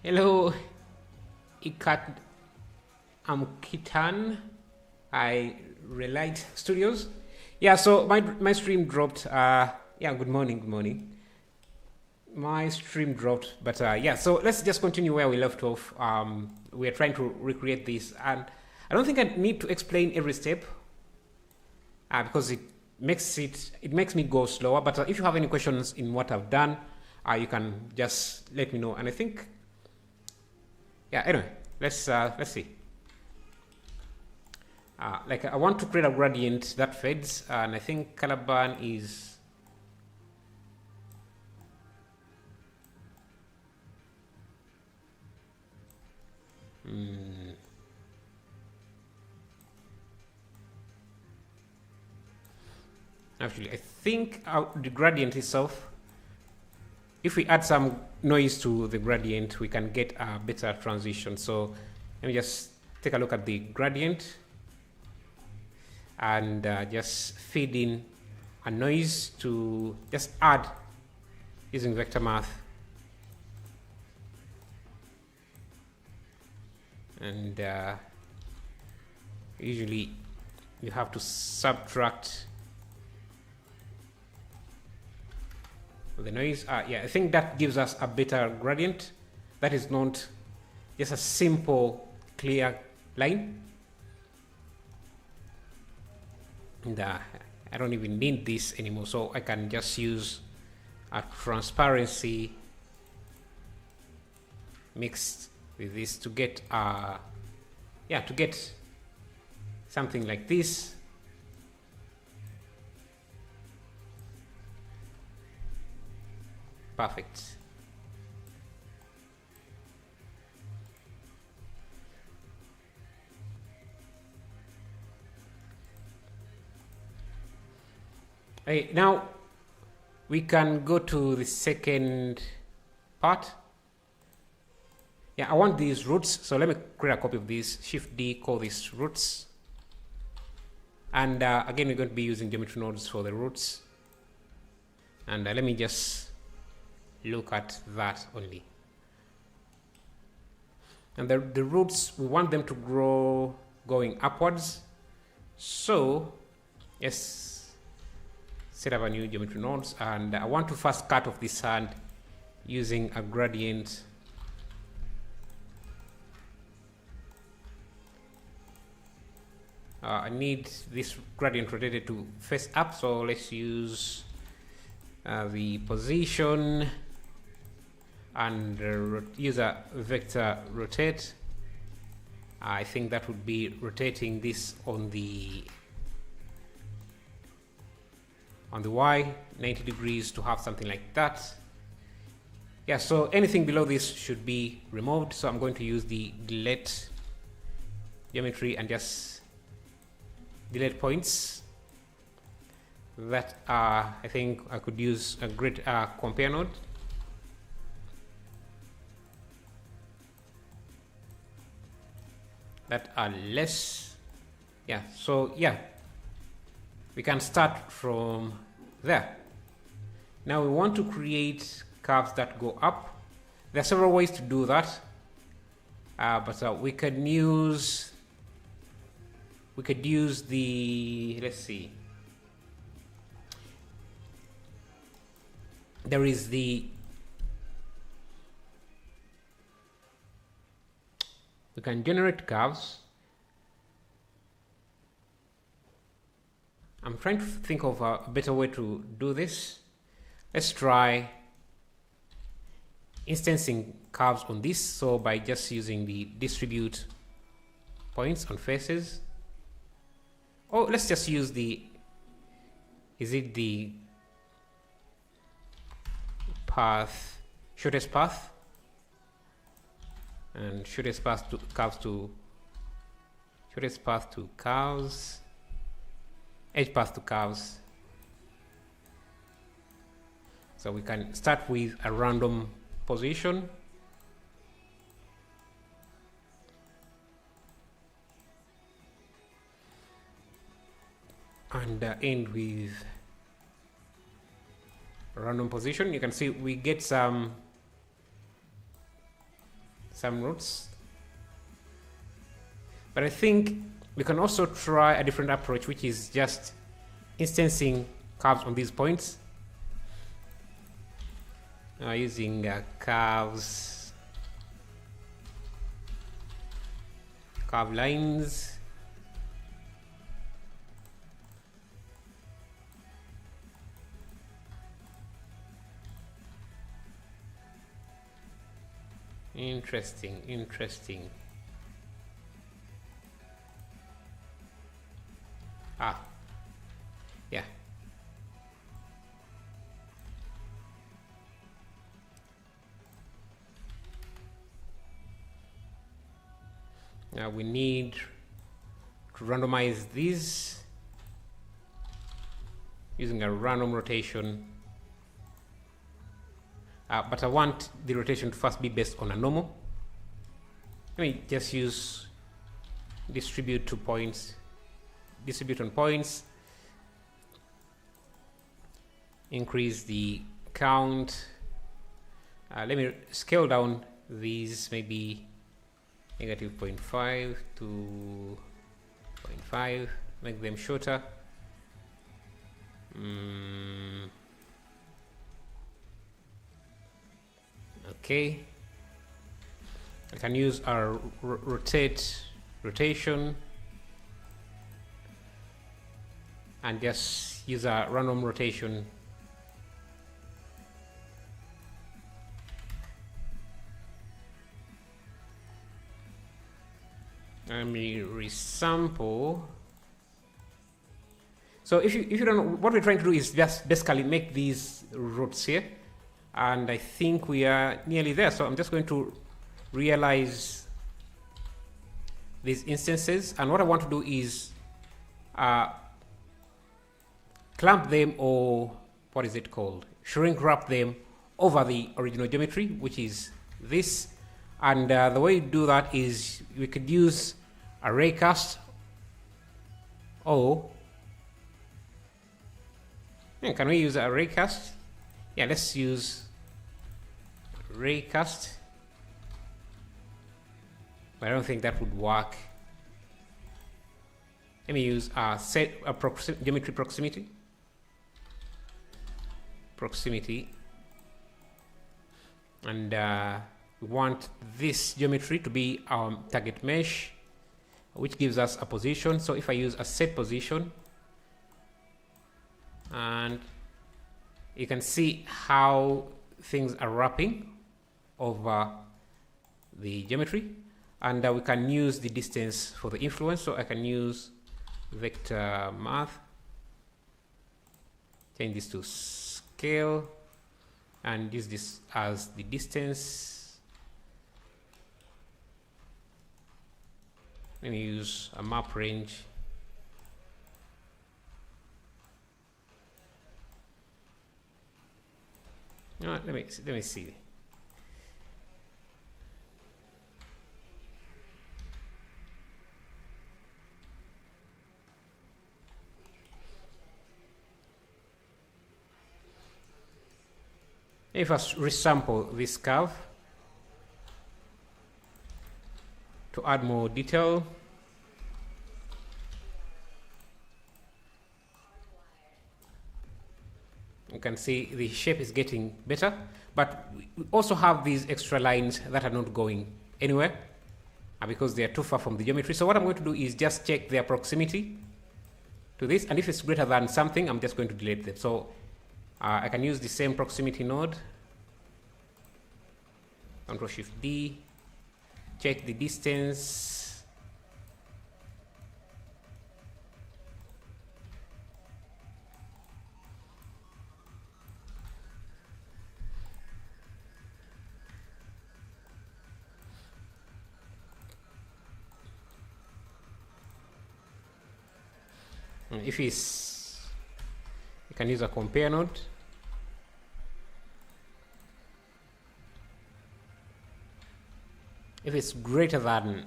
Hello, Ikat. I'm Kitan. I Relight Studios. Yeah, so my stream dropped. Yeah, good morning, good morning. My stream dropped, but yeah. So let's just continue where we left off. We are trying to recreate this, and I don't think I need to explain every step because it makes me go slower. But if you have any questions in what I've done, you can just let me know. And I think, yeah. Anyway, let's see. Like I want to create a gradient that fades, and I think color burn is actually I think the gradient itself, if we add some noise to the gradient, we can get a better transition. So let me just take a look at the gradient and just feed in a noise to just add using vector math. And usually you have to subtract the noise. Yeah, I think that gives us a better gradient. That is not just a simple clear line. And I don't even need this anymore, so I can just use a transparency mixed with this to get to get something like this. Perfect. Okay, now we can go to the second part. Yeah, I want these roots, so let me create a copy of this. Shift D, call this roots. And again, we're going to be using geometry nodes for the roots. And let me just look at that only. And the roots, we want them to grow going upwards. So, yes, set up a new geometry nodes. And I want to first cut off this hand using a gradient. I need this gradient rotated to face up, so let's use the position and use a vector rotate. I think that would be rotating this on the Y 90 degrees to have something like that. Yeah, so anything below this should be removed, so I'm going to use the delete geometry and just delete points that I think I could use a grid compare node. That are less. Yeah, so yeah, we can start from there. Now we want to create curves that go up. There are several ways to do that, but we could use the, let's see, there is the, we can generate curves. I'm trying to think of a better way to do this. Let's try instancing curves on this. So by just using the distribute points on faces. Oh, let's just use the, is it the path, shortest path? And shortest path to curves to, shortest path to curves, edge path to curves. So we can start with a random position. And end with a random position. You can see we get some some routes. But I think we can also try a different approach, which is just instancing curves on these points. Using curve lines. Interesting. Yeah. Now we need to randomize these using a random rotation. But I want the rotation to first be based on a normal. Let me just use distribute on points, increase the count. Let me scale down these, maybe negative 0.5 to 0.5, make them shorter. Okay, I can use our rotation and just use a random rotation. Let me resample. So if you don't know, what we're trying to do is just basically make these routes here, and I think we are nearly there. So I'm just going to realize these instances, and what I want to do is clamp them, or what is it called, shrink wrap them over the original geometry, which is this. And the way you do that is we could use a raycast, or can we use a raycast? Yeah, let's use raycast. But I don't think that would work. Let me use a geometry proximity. And we want this geometry to be our target mesh, which gives us a position. So if I use a set position, and you can see how things are wrapping over the geometry, and we can use the distance for the influence. So I can use vector math, change this to scale, and use this as the distance. Let me use a map range. No, let me see. If I resample this curve to add more detail, you can see the shape is getting better, but we also have these extra lines that are not going anywhere because they are too far from the geometry. So what I'm going to do is just check their proximity to this, and if it's greater than something, I'm just going to delete them. So I can use the same proximity node, Ctrl+Shift+D, check the distance, if it's, you can use a compare node. If it's greater than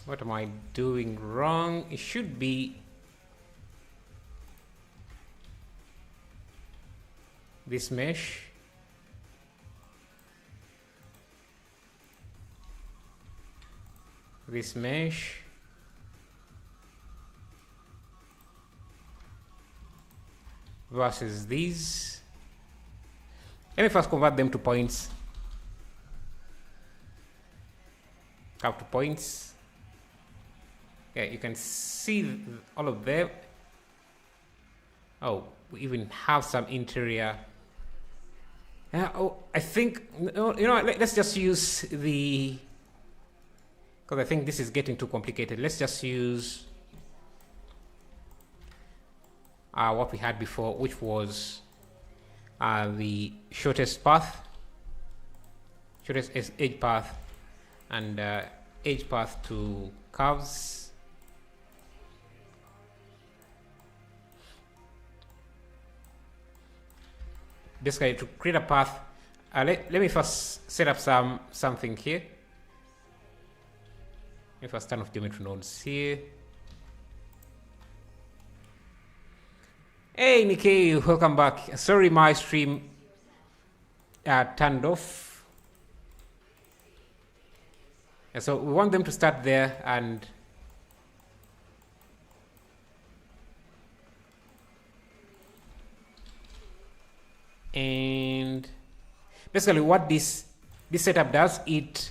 What am I doing wrong? It should be this mesh. This mesh. Versus these. Let me first convert them to points. Up to points. Yeah, you can see all of them. Oh, we even have some interior. Oh, I think, you know, let's just use the, because I think this is getting too complicated. Let's just use what we had before, which was the shortest path, shortest edge path, and edge path to curves. Basically, to create a path, let me first set up something here. Let me first turn off geometry nodes here. Hey Nikkei, welcome back. Sorry, my stream turned off. So we want them to start there, and basically what this setup does, it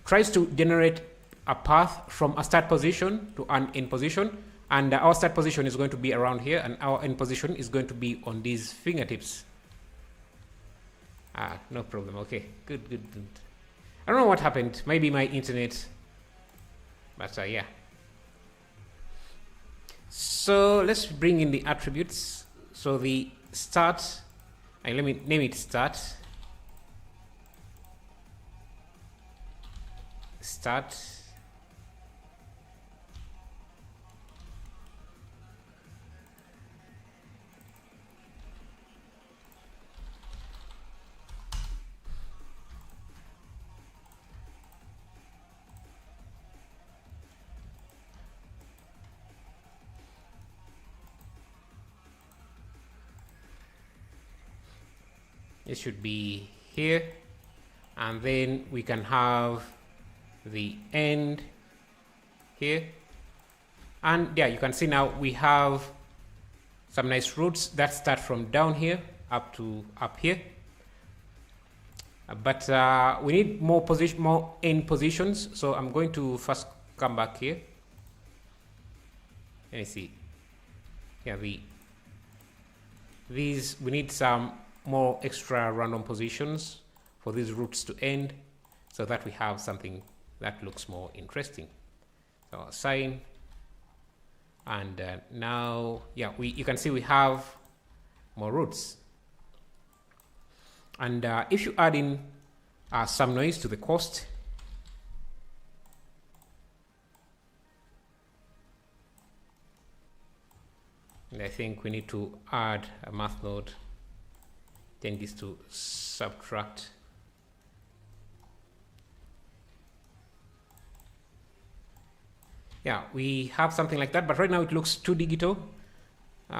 tries to generate a path from a start position to an end position, and our start position is going to be around here, and our end position is going to be on these fingertips. No problem. Okay, good. I don't know what happened, maybe my internet, but yeah. So let's bring in the attributes. So the start, let me name it start. It should be here, and then we can have the end here, and yeah, you can see now we have some nice roots that start from down here up to up here, but we need more end positions. So I'm going to first come back here. Let me see. Yeah, these we need some more extra random positions for these roots to end, so that we have something that looks more interesting. So assign, and now, yeah, you can see we have more roots. And if you add in some noise to the cost, and I think we need to add a math node. Change this to subtract. Yeah, we have something like that, but right now it looks too digital.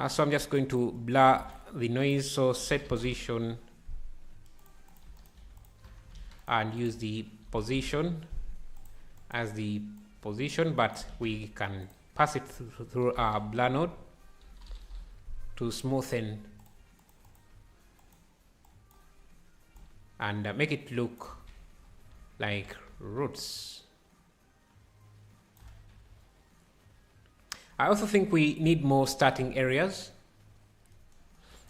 So I'm just going to blur the noise. So set position and use the position as the position, but we can pass it through our blur node to smoothen and make it look like roots. I also think we need more starting areas.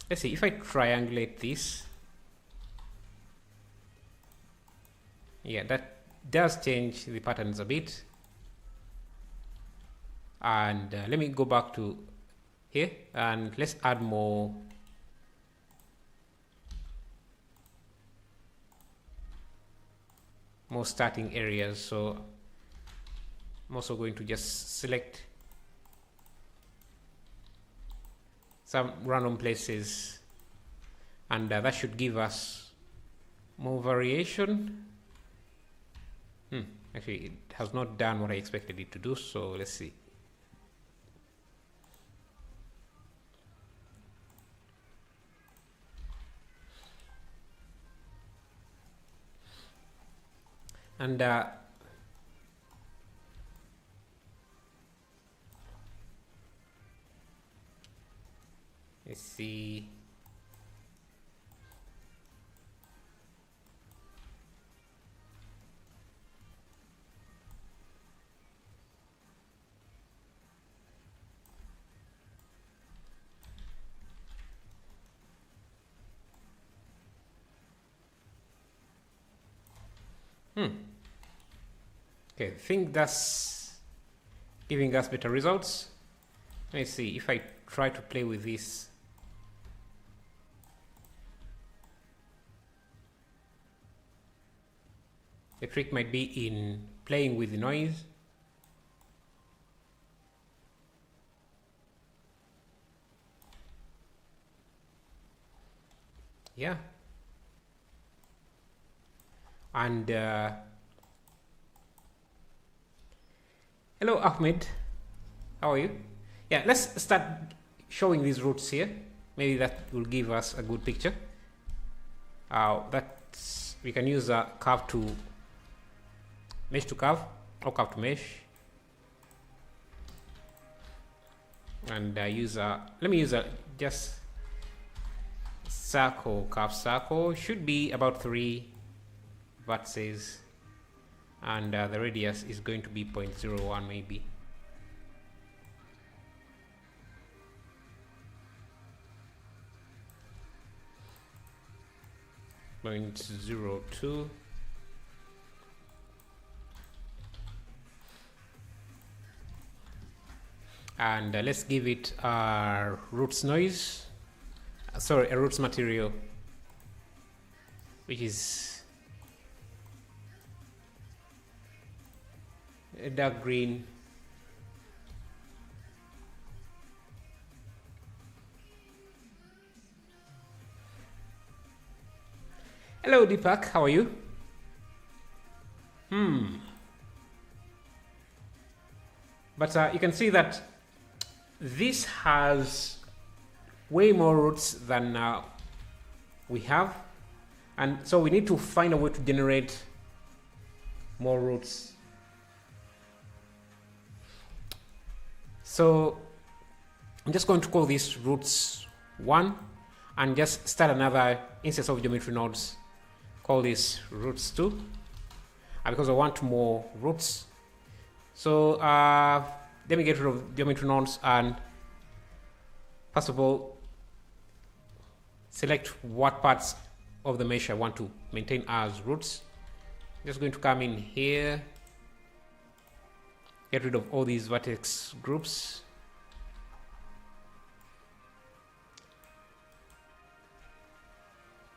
Let's see, if I triangulate this, yeah, that does change the patterns a bit. And let me go back to here, and let's add more starting areas. So I'm also going to just select some random places, and that should give us more variation. Actually, it has not done what I expected it to do, so let's see. And let's see. Okay, I think that's giving us better results. Let's see if I try to play with this. The trick might be in playing with the noise. Yeah. And hello Ahmed, how are you? Yeah, let's start showing these roots here. Maybe that will give us a good picture. That's, we can use a curve to mesh to curve, or curve to mesh, and use a, let me use a just circle, curve circle. Should be about 3 vertices, and the radius is going to be 0.01 maybe. .02. And let's give it a roots noise, sorry, a roots material, which is a dark green. Hello Deepak, how are you? But you can see that this has way more roots than we have, and so we need to find a way to generate more roots. So I'm just going to call this roots 1 and just start another instance of geometry nodes. Call this roots 2 because I want more roots. So let me get rid of geometry nodes and first of all select what parts of the mesh I want to maintain as roots. I'm just going to come in here, get rid of all these vertex groups.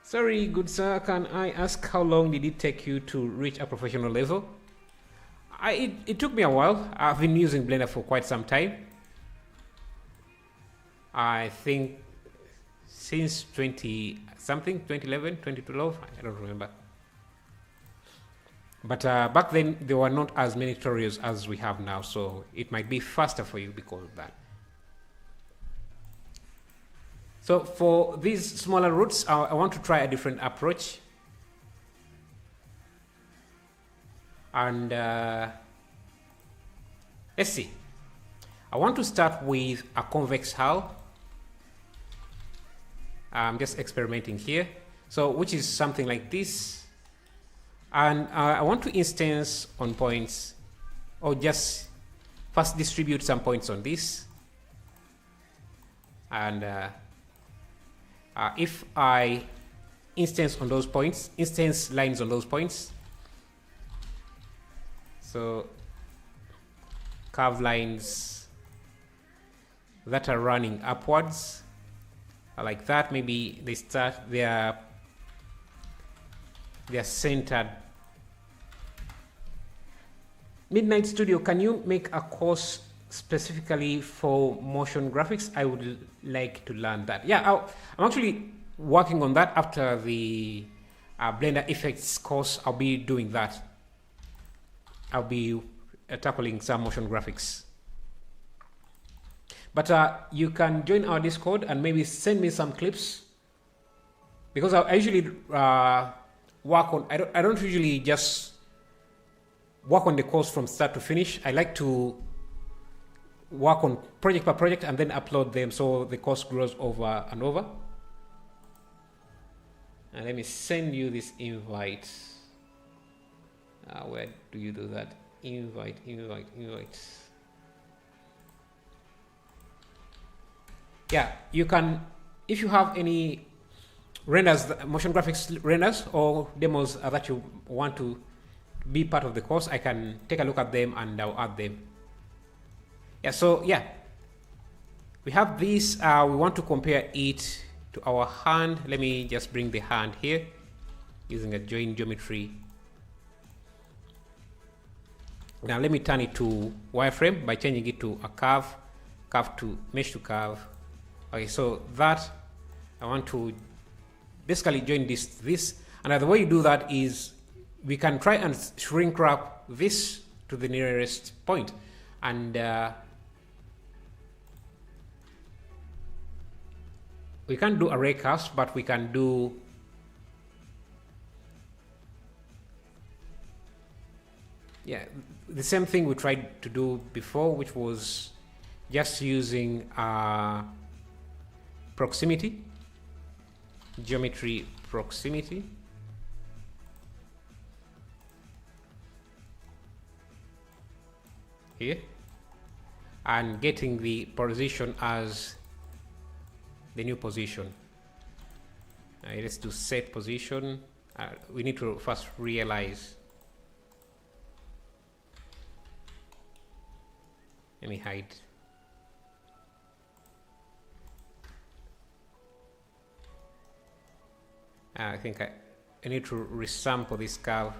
Sorry, good sir, can I ask how long did it take you to reach a professional level? It took me a while. I've been using Blender for quite some time. I think since 2011, 2012, I don't remember. But back then there were not as many tutorials as we have now, so it might be faster for you because of that. So for these smaller roots, I want to try a different approach. And let's see. I want to start with a convex hull. I'm just experimenting here. So which is something like this. And I want to instance on points, or just first distribute some points on this. And if I instance on those points, instance lines on those points, so curve lines that are running upwards like that, maybe they start, they're centered. Midnight Studio, can you make a course specifically for motion graphics? I would like to learn that. Yeah, I'm actually working on that. After the Blender Vfx course, I'll be doing that. I'll be tackling some motion graphics. But you can join our Discord and maybe send me some clips, because I usually work on. I don't usually just work on the course from start to finish. I like to work on project per project and then upload them so the course grows over and over. And let me send you this invite. Where do you do that? Invite. Yeah, you can, if you have any renders, motion graphics renders or demos that you want to be part of the course, I can take a look at them and I'll add them. Yeah, so yeah, we have this. We want to compare it to our hand. Let me just bring the hand here using a join geometry. Now let me turn it to wireframe by changing it to a curve to mesh to curve. Okay, so that I want to basically join this, and the way you do that is we can try and shrink wrap this to the nearest point, and we can't do array curves, but we can do the same thing we tried to do before, which was just using proximity, geometry proximity. Here, and getting the position as the new position. Let's do set position. We need to first realize. Let me hide. I think I need to resample this curve.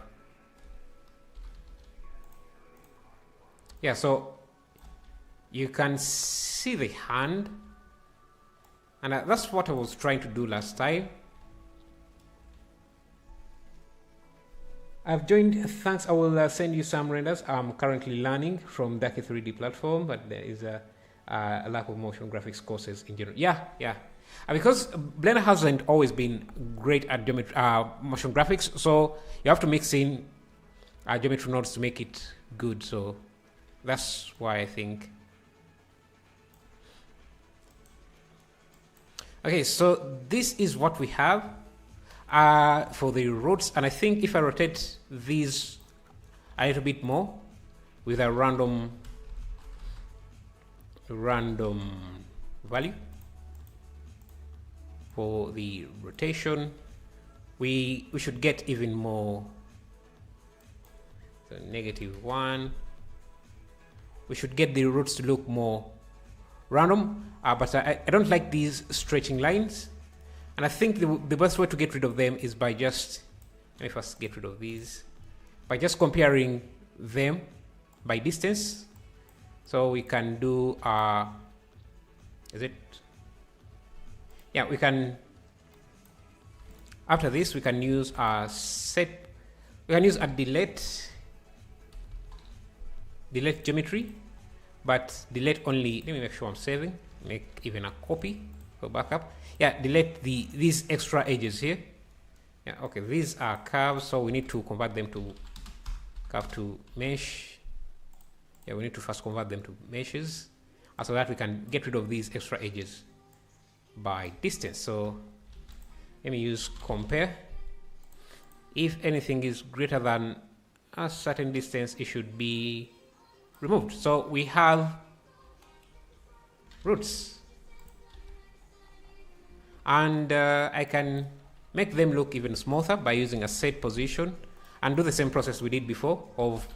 Yeah, so you can see the hand, and that's what I was trying to do last time. I've joined. Thanks. I will send you some renders. I'm currently learning from Ducky 3D platform, but there is a lack of motion graphics courses in general. Yeah. Because Blender hasn't always been great at motion graphics, so you have to mix in geometry nodes to make it good. So that's why I think. Okay, so this is what we have for the roads, and I think if I rotate these a little bit more with a random value for the rotation, we should get even more. So -1. We should get the routes to look more random, but I don't like these stretching lines, and I think the best way to get rid of them is by just, let me first get rid of these, by just comparing them by distance. So we can do we can, after this we can use a delete geometry, but delete only. Let me make sure I'm saving. Make even a copy for backup. Yeah, delete these extra edges here. Yeah, okay, these are curves, so we need to convert them to curve to mesh. Yeah, we need to first convert them to meshes, so that we can get rid of these extra edges by distance. So let me use compare. If anything is greater than a certain distance, it should be removed. So we have routes, and I can make them look even smoother by using a set position and do the same process we did before of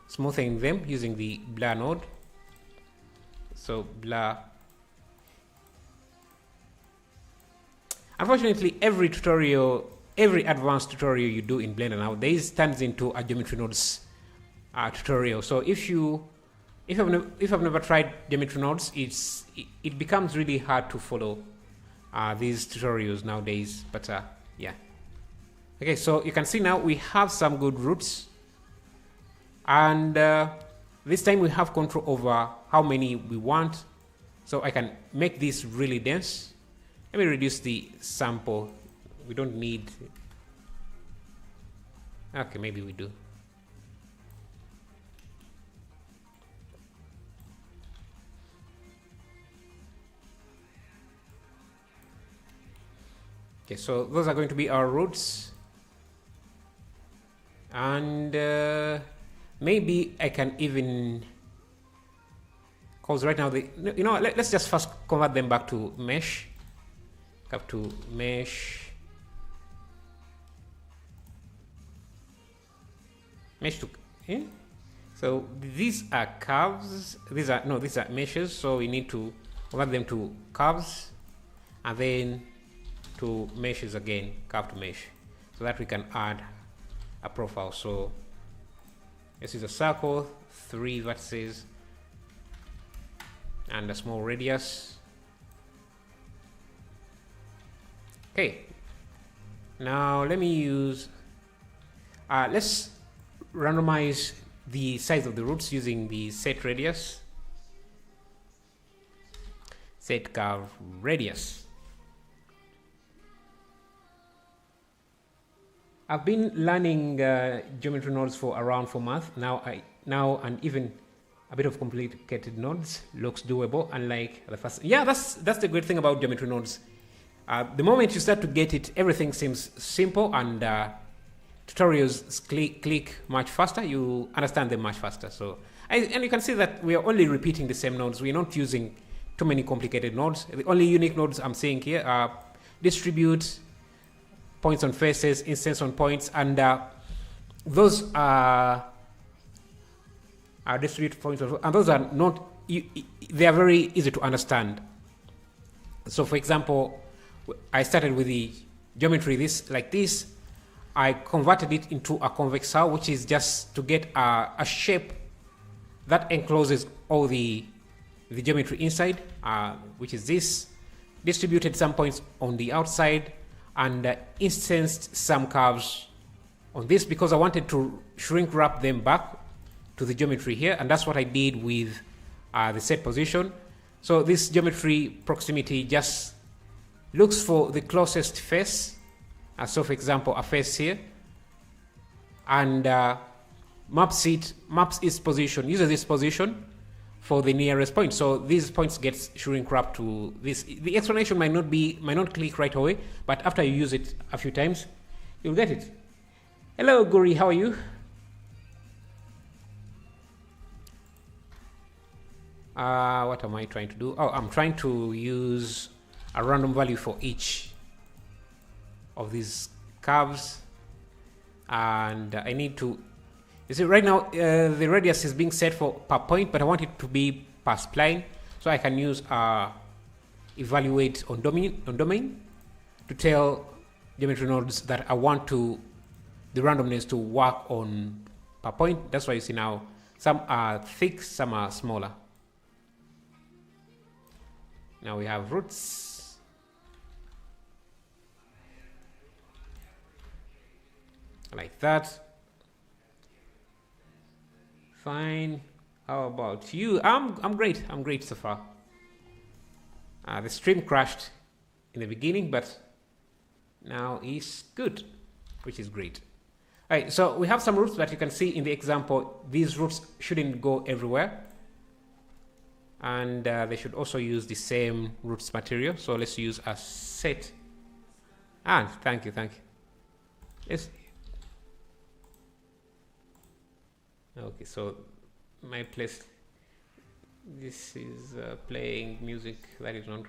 smoothing them using the blur node. So blur. Unfortunately, every advanced tutorial you do in Blender nowadays turns into a geometry nodes tutorial. So if I've never tried geometry nodes, it becomes really hard to follow these tutorials nowadays. But yeah. Okay, so you can see now we have some good routes. And this time we have control over how many we want. So I can make this really dense. Let me reduce the sample. We don't need. Okay, maybe we do. Okay, so those are going to be our roots. And maybe I can even, because right now let's just first convert them back to mesh. Have to mesh to so these are curves, these are meshes, so we need to convert them to curves and then to meshes again, curve to mesh, so that we can add a profile. So this is a circle, 3 vertices and a small radius. Okay, now let me use let's randomize the size of the roots using the set radius, set curve radius. I've been learning geometry nodes for around 4 months now. And even a bit of complicated nodes looks doable, unlike the first. Yeah, that's the great thing about geometry nodes. The moment you start to get it, everything seems simple, and tutorials click much faster. You understand them much faster. So, and you can see that we are only repeating the same nodes. We're not using too many complicated nodes. The only unique nodes I'm seeing here are distribute, points on faces, instance on points, and those are distribute points, and those are not. They are very easy to understand. So, for example, I started with the geometry like this. I converted it into a convex hull, which is just to get a shape that encloses all the geometry inside, which is this. Distributed some points on the outside, and instanced some curves on this because I wanted to shrink wrap them back to the geometry here, and that's what I did with the set position. So this geometry proximity just looks for the closest face. So for example, a face here, and maps its position, uses this position for the nearest point. So these points get shrink wrapped to this. The explanation might not click right away, but after you use it a few times, you'll get it. Hello, Guri, how are you? What am I trying to do? Oh, I'm trying to use a random value for each of these curves, and I need to. You see, right now the radius is being set for per point, but I want it to be per spline, so I can use evaluate on domain to tell geometry nodes that I want the randomness to work on per point. That's why you see now some are thick, some are smaller. Now we have roots. Like that. Fine. How about you? I'm great. I'm great so far. The stream crashed in the beginning, but now is good, which is great. All right, so we have some roots that you can see in the example. These roots shouldn't go everywhere, and they should also use the same roots material. So let's use a set. Thank you. Yes. Okay, so my place. This is playing music that is not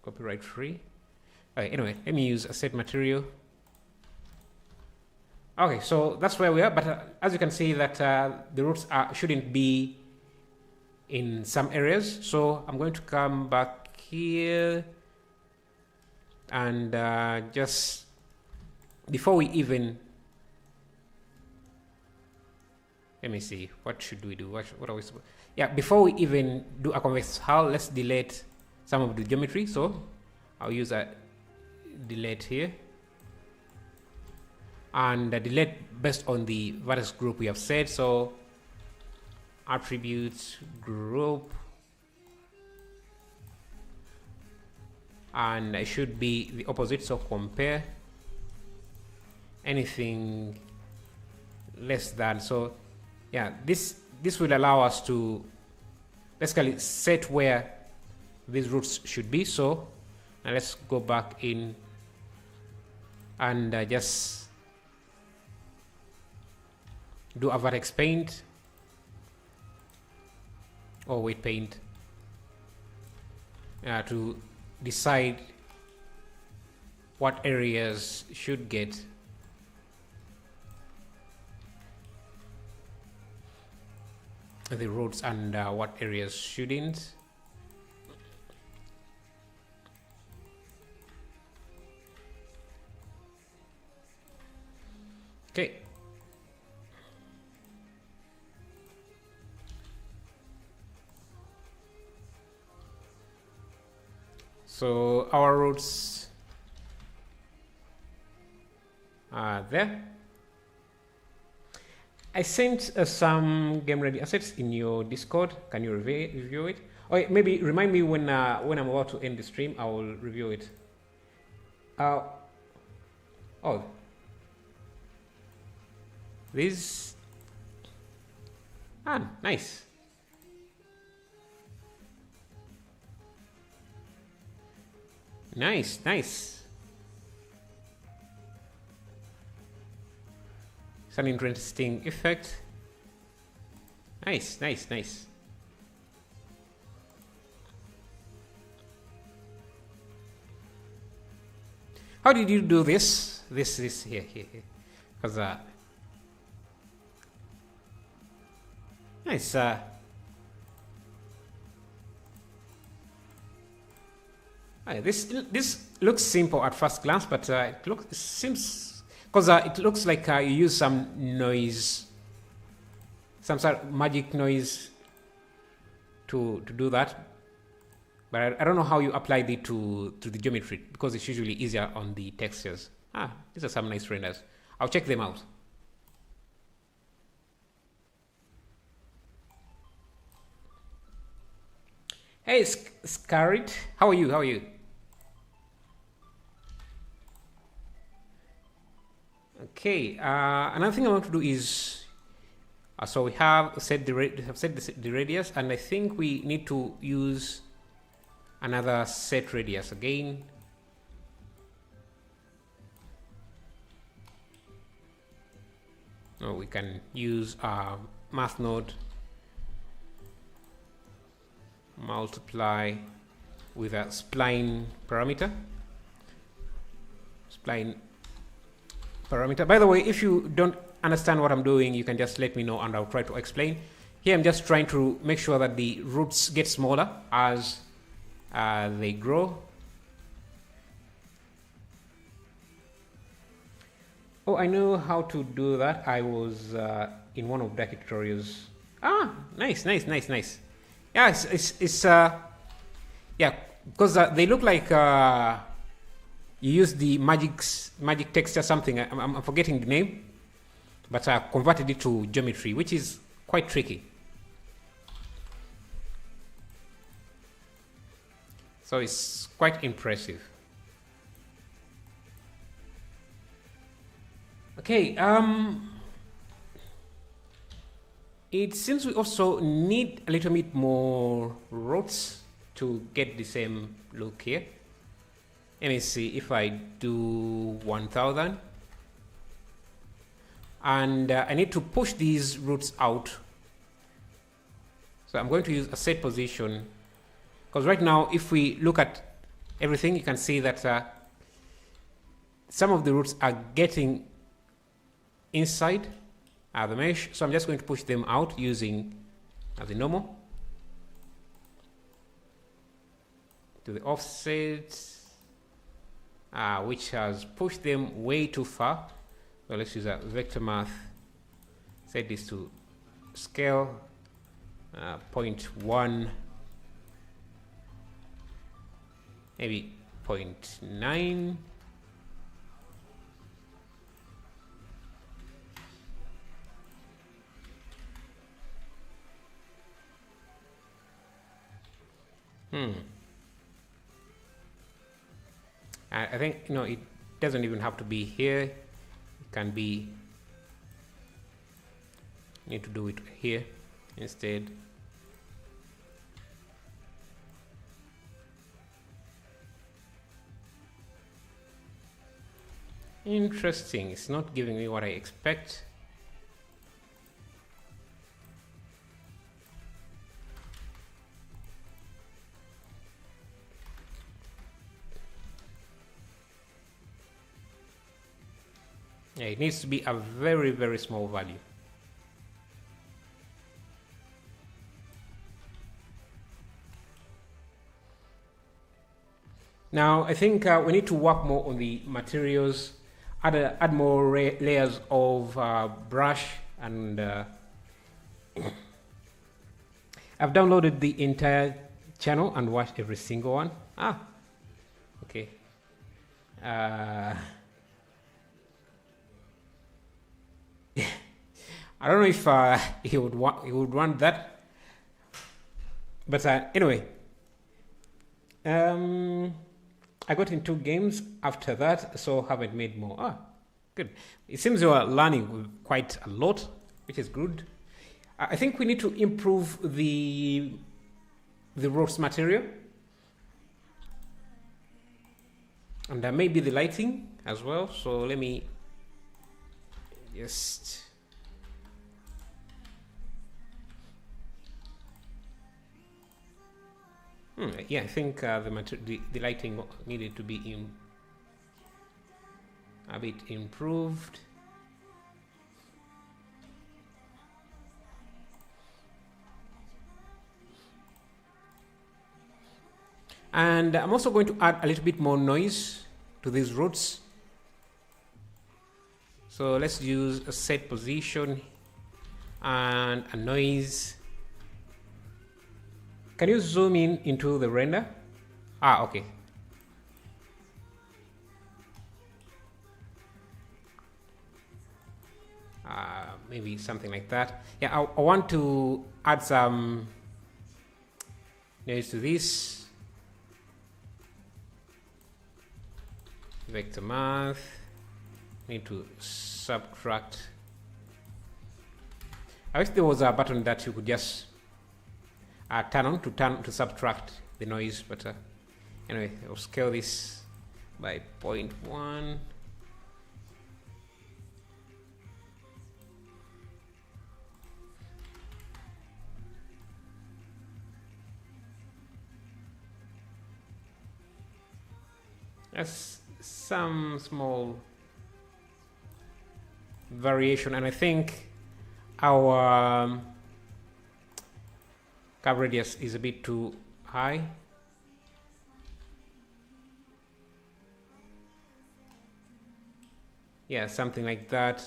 copyright free. Okay, anyway, let me use a set material. Okay, so that's where we are. But as you can see, that the roots shouldn't be in some areas. So I'm going to come back here and just before we even. Let me see. What should we do? What are we supposed? Yeah, before we even do a convex hull, let's delete some of the geometry. So I'll use a delete here. and delete based on the vertex group we have set. So attributes group, and it should be the opposite, so compare anything less than. So yeah, this will allow us to basically set where these roots should be. So now let's go back in and just do a vertex paint or weight paint to decide what areas should get the roots and what areas shouldn't. Okay. So our roots are there. I sent some game ready assets in your Discord. Can you review it? Or maybe remind me when I'm about to end the stream. I will review it. Oh, this. Nice. Nice. It's an interesting effect. Nice. How did you do this? This here. Because nice. This looks simple at first glance, but it seems, because it looks like you use some noise, some sort of magic noise to do that. But I don't know how you apply it to the geometry, because it's usually easier on the textures. These are some nice renders. I'll check them out. Hey, Scarlet, how are you? Okay, another thing I want to do is, so we have set the radius, and I think we need to use another set radius again. We can use a math node, multiply with a spline parameter. By the way, if you don't understand what I'm doing, you can just let me know and I'll try to explain. Here I'm just trying to make sure that the roots get smaller as they grow. Oh, I know how to do that. I was in one of Daki tutorials. Nice. Yeah, it's yeah, because they look like you use the magic texture something. I'm forgetting the name, but I converted it to geometry, which is quite tricky. So it's quite impressive. Okay, it seems we also need a little bit more roots to get the same look here. Let me see if I do 1000. And I need to push these roots out. So I'm going to use a set position, because right now if we look at everything, you can see that some of the roots are getting inside the mesh. So I'm just going to push them out using the normal to the offset, which has pushed them way too far. So let's use a vector math, set this to scale 0.1, maybe 0.9. I think, it doesn't even have to be here. It can be, need to do it here instead. Interesting. It's not giving me what I expect. Yeah, it needs to be a very, very small value. Now, I think we need to work more on the materials, add more layers of brush, and I've downloaded the entire channel and watched every single one. Okay. I don't know if he would want that, but anyway, I got into games after that, so haven't made more. Good. It seems you are learning quite a lot, which is good. I think we need to improve the ropes material, and maybe the lighting as well. So let me just. Yeah, I think the lighting needed to be a bit improved. And I'm also going to add a little bit more noise to these roads. So let's use a set position and a noise. Can you zoom in into the render? Okay. Maybe something like that. Yeah, I want to add some noise to this. Vector math. Need to subtract. I wish there was a button that you could just turn on to subtract the noise, but anyway, I'll scale this by 0.1. That's some small variation, and I think our curve radius is a bit too high. Yeah, something like that.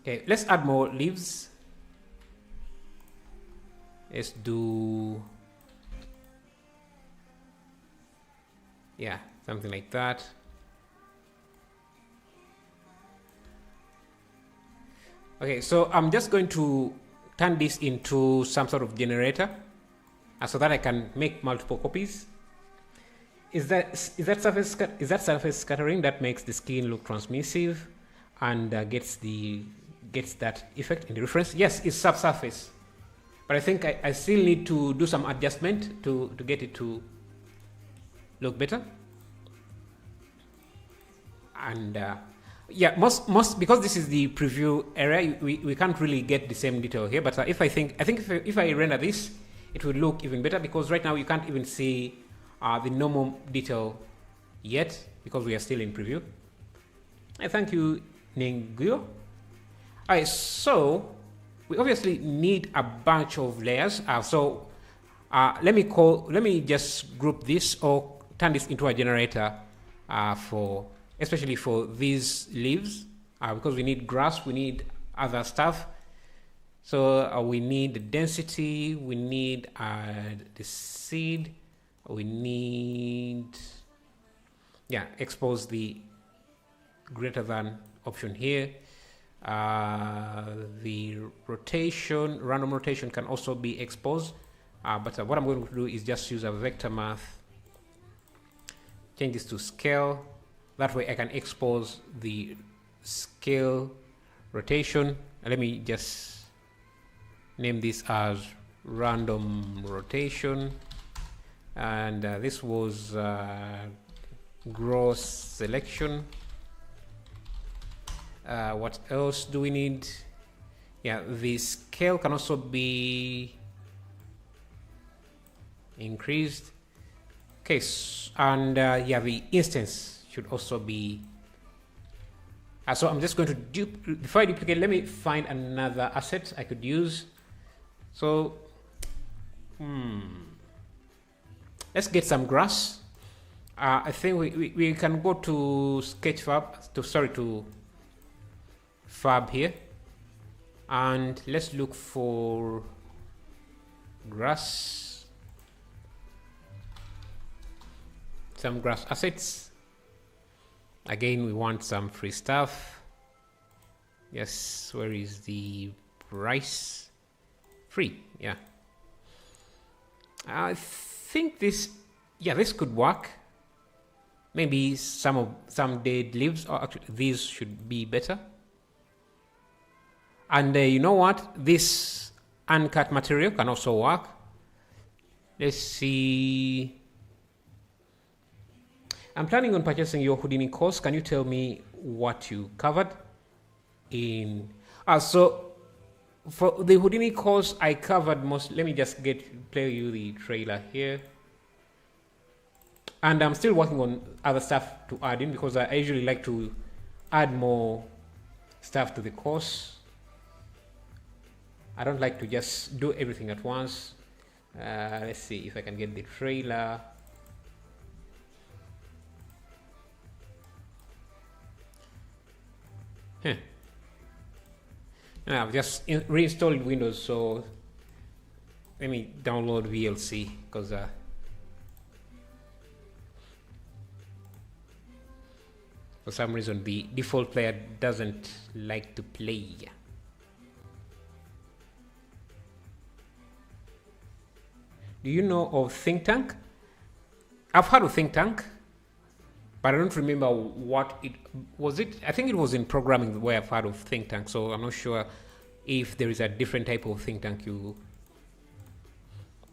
Okay, let's add more leaves. Let's do, yeah, something like that. Okay, so I'm just going to turn this into some sort of generator so that I can make multiple copies. Is that surface scattering that makes the skin look transmissive and gets that effect in the reference? Yes, it's subsurface, but I think I still need to do some adjustment to get it to look better. And yeah, most because this is the preview area, we can't really get the same detail here. But if I render this, it will look even better, because right now you can't even see the normal detail yet because we are still in preview. Thank you, Nenguyo. Alright, so we obviously need a bunch of layers. Let me just group this or turn this into a generator especially for these leaves, because we need grass, we need other stuff. So we need the density, we need the seed, we need, expose the greater than option here. The rotation, random rotation can also be exposed. But what I'm going to do is just use a vector math, change this to scale. That way I can expose the scale rotation. Let me just name this as random rotation. And this was gross selection. What else do we need? Yeah, the scale can also be increased. Okay, and yeah, the instance should also be. So I'm just going to before I duplicate, let me find another asset I could use. So, let's get some grass. I think we can go to Sketchfab, to Fab here, and let's look for grass, some grass assets. Again, we want some free stuff. Yes, where is the price? Free, yeah. I think this could work. Maybe some dead leaves, or actually these should be better. And you know what? This uncut material can also work. Let's see. I'm planning on purchasing your Houdini course. Can you tell me what you covered in? So for the Houdini course, I covered most. Let me just play you the trailer here. And I'm still working on other stuff to add in, because I usually like to add more stuff to the course. I don't like to just do everything at once. Let's see if I can get the trailer. I've just reinstalled Windows, so let me download VLC, because for some reason the default player doesn't like to play. Do you know of Think Tank? I've heard of Think Tank, but I don't remember what it was. I think it was in programming where I've heard of Think Tank, so I'm not sure if there is a different type of think tank you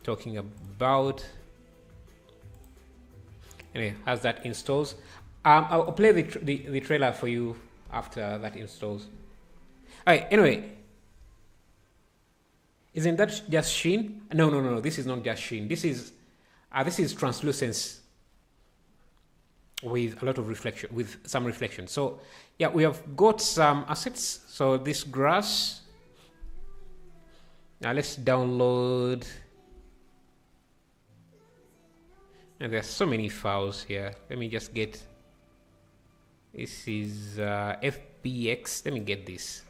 talking about. Anyway, as that installs, I'll play the trailer for you after that installs. All right, anyway, isn't that just sheen? No, this is not just sheen. This is translucence with a lot of reflection, with some reflection. So yeah, we have got some assets. So this grass, now let's download. And there's so many files here. Let me just get, this is FBX. Let me get this.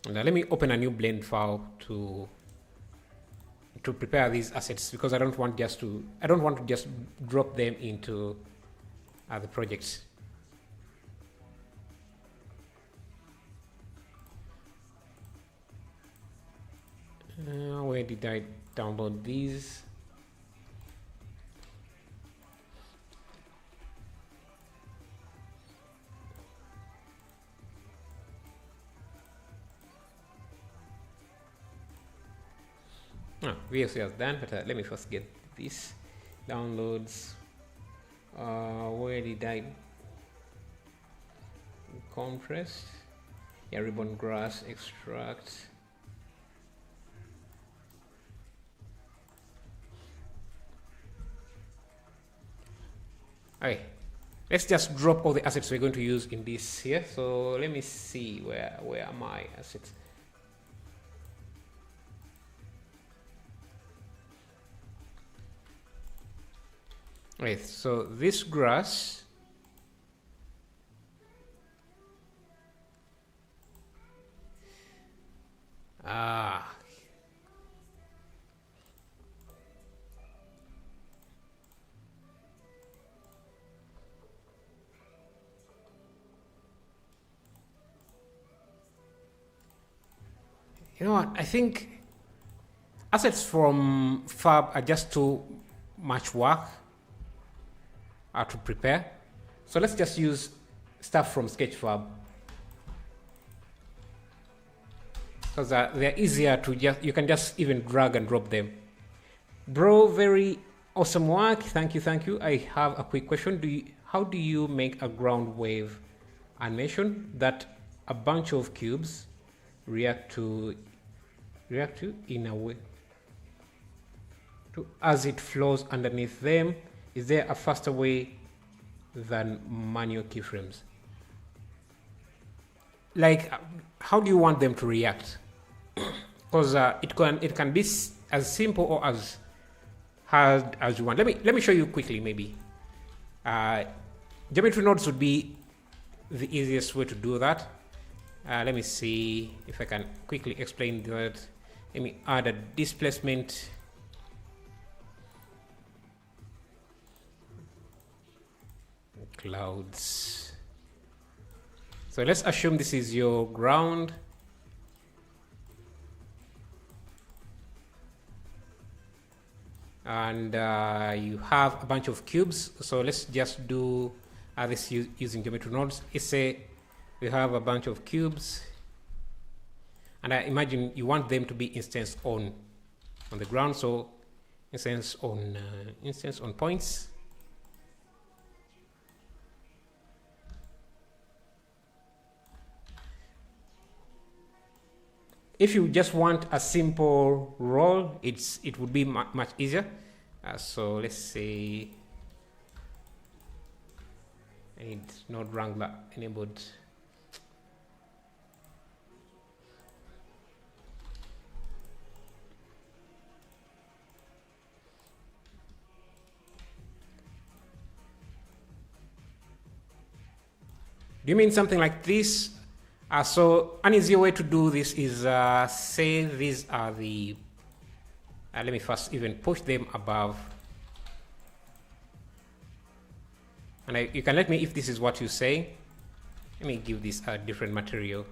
Now let me open a new blend file to prepare these assets, because I don't want to just drop them into other projects. Where did I download these? VLC has done, but let me first get this downloads. Where did I compress? Yeah, ribbon grass extract. Okay, let's just drop all the assets we're going to use in this here. So let me see where are my assets. Right, so this grass, You know what? I think assets from Fab are just too much work to prepare. So let's just use stuff from Sketchfab, because they're easier to you can just even drag and drop them. Bro, very awesome work. Thank you, thank you. I have a quick question. How do you make a ground wave animation that a bunch of cubes react to in a way as it flows underneath them? Is there a faster way than manual keyframes? Like, how do you want them to react? Because it can be as simple or as hard as you want. Let me show you quickly. Maybe geometry nodes would be the easiest way to do that. Let me see if I can quickly explain that. Let me add a displacement. Clouds. So let's assume this is your ground. And you have a bunch of cubes. So let's just do this using geometry nodes. Let's say we have a bunch of cubes, and I imagine you want them to be instance on the ground. So instance on points. If you just want a simple roll, it would be much easier. So let's say I need node wrangler enabled. Do you mean something like this? So an easier way to do this is say these are the, let me first even push them above. And you can let me if this is what you say. Let me give this a different material.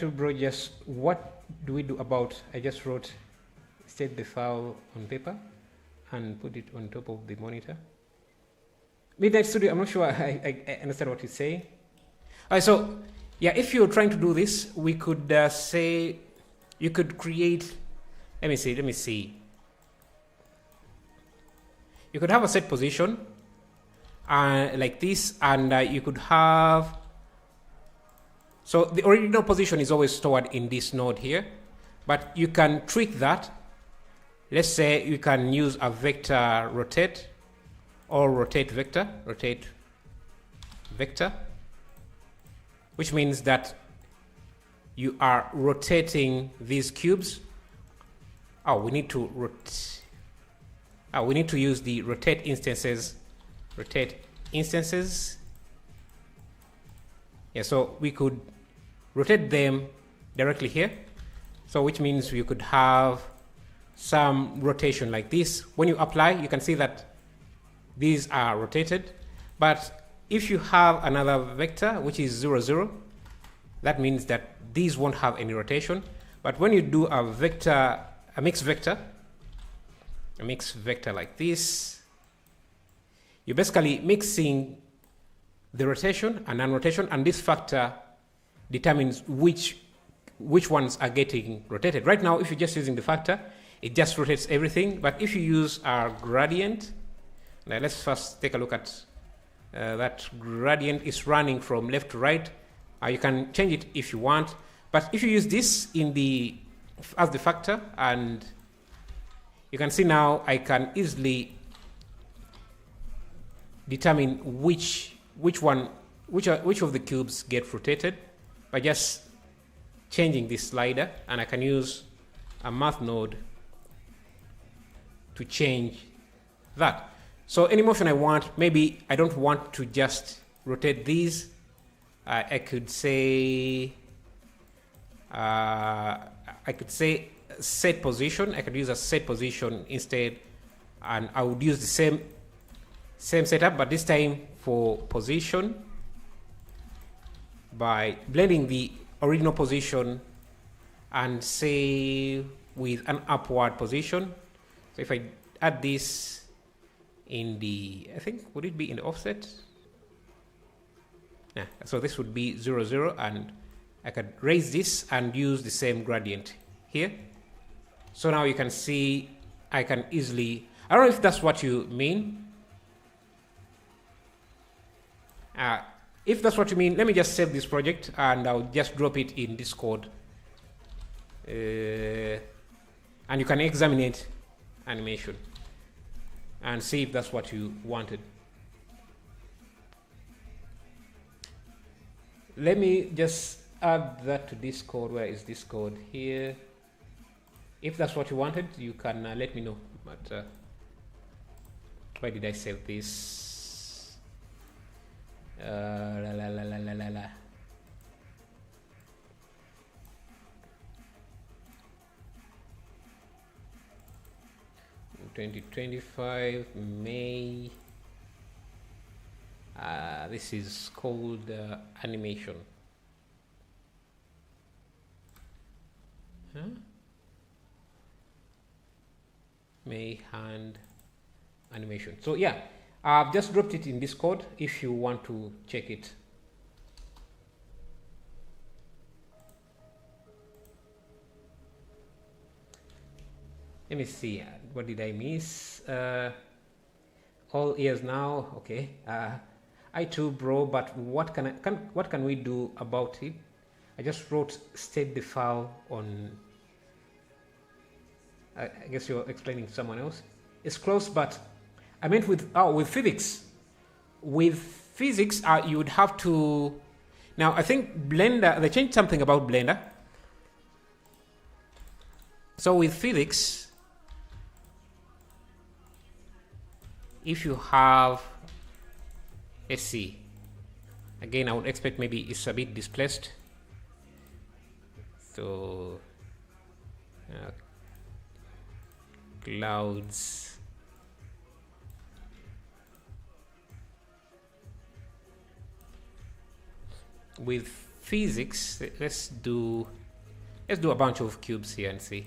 Bro, just what do we do about, I just wrote, set the file on paper and put it on top of the monitor. Midnight Studio, I'm not sure I understand what you say. So yeah, if you're trying to do this, we could say, you could create, let me see. You could have a set position like this, and you could have, so the original position is always stored in this node here, but you can tweak that. Let's say you can use a vector rotate or rotate vector, which means that you are rotating these cubes. We need to use the rotate instances. Yeah, so we could rotate them directly here. So which means you could have some rotation like this. When you apply, you can see that these are rotated. But if you have another vector, which is 0, 0, that means that these won't have any rotation. But when you do a mixed vector like this, you're basically mixing the rotation and non-rotation, and this factor determines which ones are getting rotated. Right now, if you're just using the factor, it just rotates everything. But if you use our gradient, now let's first take a look at that gradient is running from left to right. You can change it if you want, but if you use this as the factor, and you can see now I can easily determine which of the cubes get rotated by just changing this slider, and I can use a math node to change that. So any motion I want, maybe I don't want to just rotate these, I could say set position. I could use a set position instead, and I would use the same setup, but this time for position by blending the original position and say with an upward position. So if I add this in the, I think, would it be in the offset? Yeah, so this would be 0, 0, and I could raise this and use the same gradient here. So now you can see I can easily, I don't know if that's what you mean. If that's what you mean, let me just save this project and I'll just drop it in Discord. And you can examine it, animation, and see if that's what you wanted. Let me just add that to Discord. Where is Discord? Here. If that's what you wanted, you can let me know. But why did I save this? La la la la la la la. In 2025 May. This is called animation. Huh? May hand animation. So yeah, I've just dropped it in Discord if you want to check it. Let me see, what did I miss? All ears now, okay. I too, bro, but what can we do about it? I just wrote state the file on, I guess you're explaining to someone else. It's close, but I meant with physics. With physics, you would have to, now I think Blender, they changed something about Blender. So with physics, if you have, let's see, again I would expect maybe it's a bit displaced, so clouds, with physics, let's do a bunch of cubes here and see.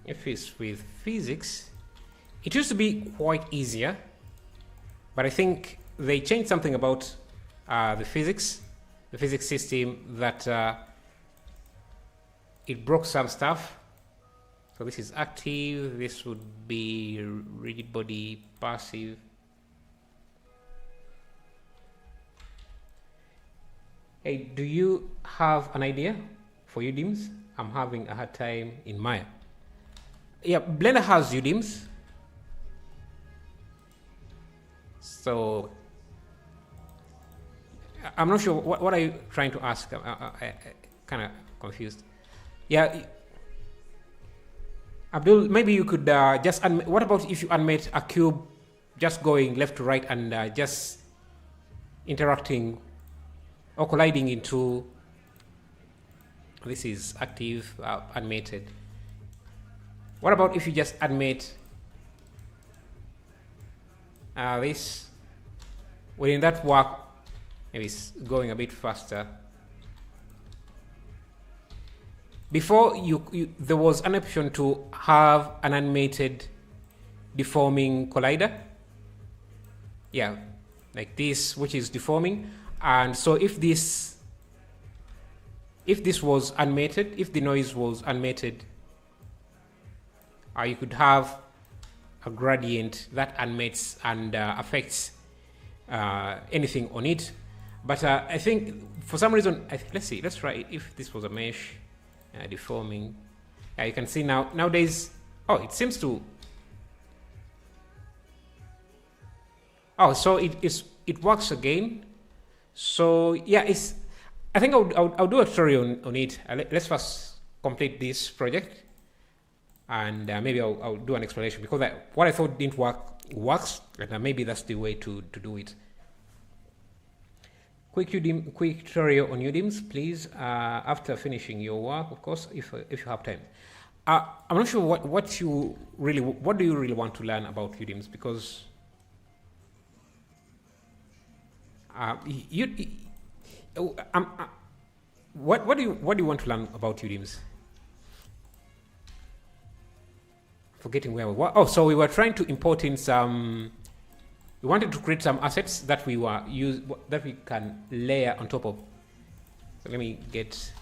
If it's with physics, it used to be quite easier, but I think they changed something about the physics system that it broke some stuff. So this is active, this would be rigid body, passive. Hey, do you have an idea for UDIMs? I'm having a hard time in Maya. Yeah, Blender has UDIMs. So I'm not sure what are you trying to ask. I kind of confused. Yeah, Abdul, maybe you could just what about if you animate a cube just going left to right and just interacting or colliding into, this is active, animated. What about if you just animate this? Within that work, maybe it's going a bit faster. Before there was an option to have an animated deforming collider. Yeah, like this, which is deforming. And so if this was animated, if the noise was animated, you could have a gradient that animates and affects anything on it. But I think for some reason, let's try it. If this was a mesh deforming, you can see nowadays, it seems to, Oh, so it works again. So yeah, I think I'll do a tutorial on it. Let's first complete this project, and maybe I'll do an explanation, because what I thought didn't work works, and maybe that's the way to do it. Quick tutorial on Udemy, please. After finishing your work, of course, if you have time. I'm not sure what do you really want to learn about Udemy, because what do you want to learn about Udemy? Forgetting where we were. Oh, so we were trying to import in some. We wanted to create some assets that we can layer on top of. So let me get.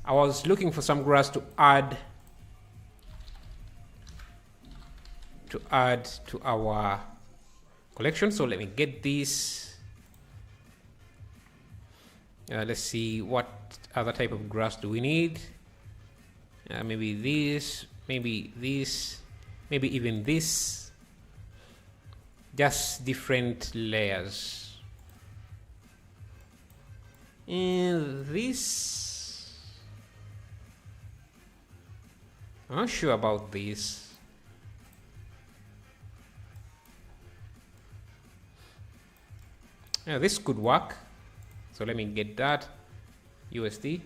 I was looking for some grass to add to our collection. So let me get this. Let's see, what other type of grass do we need? Maybe this, maybe this, maybe even this. Just different layers. And this, I'm not sure about this. Yeah, this could work. So let me get that USD.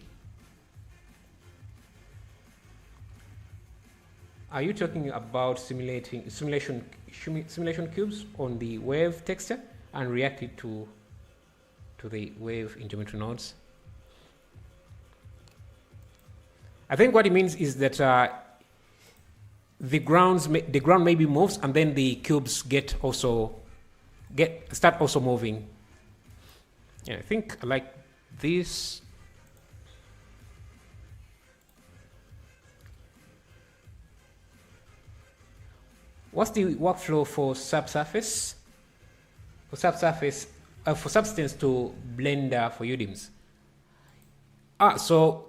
Are you talking about simulation cubes on the wave texture and react it to the wave in geometry nodes? I think what it means is that the ground maybe moves, and then the cubes start also moving. Yeah, I think I like this. What's the workflow for subsurface? For substance to Blender for Udemy? So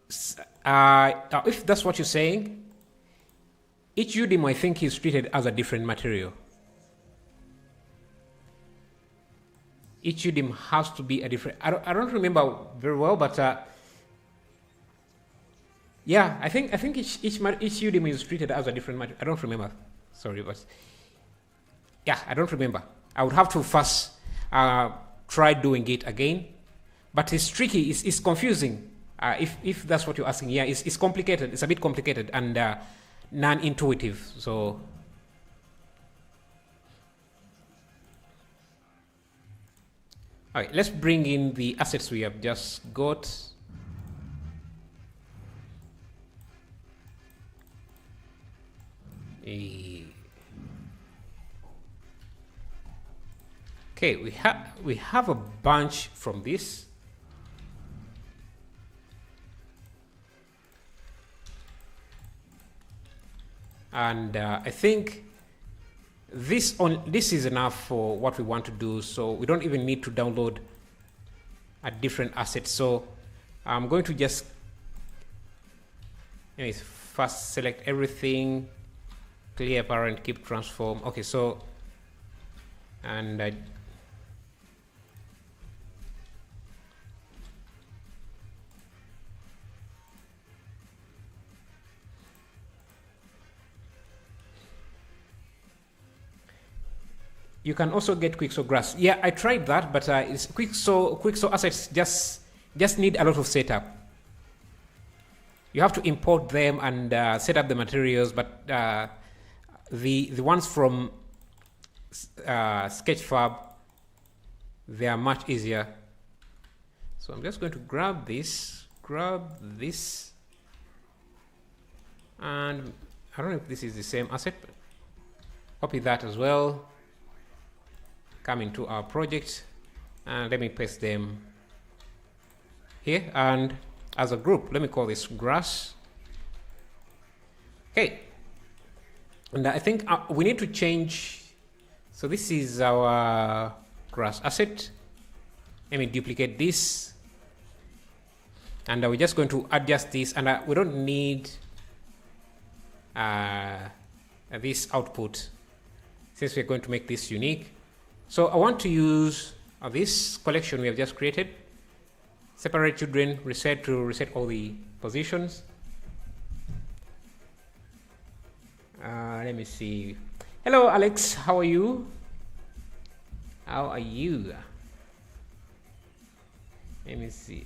if that's what you're saying, each Udemy I think is treated as a different material. Each Udemy has to be a different. I don't remember very well, but yeah, I think each Udemy is treated as a different material. I don't remember. Sorry, but yeah, I don't remember. I would have to first try doing it again. But it's tricky. It's confusing. If that's what you're asking, yeah, it's complicated. It's a bit complicated and non-intuitive. So. All right, let's bring in the assets we have just got. Okay, we have a bunch from this. And I think this is enough for what we want to do, so we don't even need to download a different asset. So I'm going to just first select everything, clear parent, keep transform. Okay, so and you can also get Quickso grass. Yeah, I tried that, but it's Quickso assets just need a lot of setup. You have to import them and set up the materials, but the ones from Sketchfab, they are much easier. So I'm just going to grab this, and I don't know if this is the same asset, but copy that as well. Come into our project and let me paste them here, and as a group let me call this grass. Okay, and I think we need to change. So this is our grass asset. Let me duplicate this, and we're just going to adjust this, and we don't need this output since we're going to make this unique. So I want to use this collection we have just created. Separate children, reset to reset all the positions. Let me see. Hello, Alex. How are you? How are you? Let me see.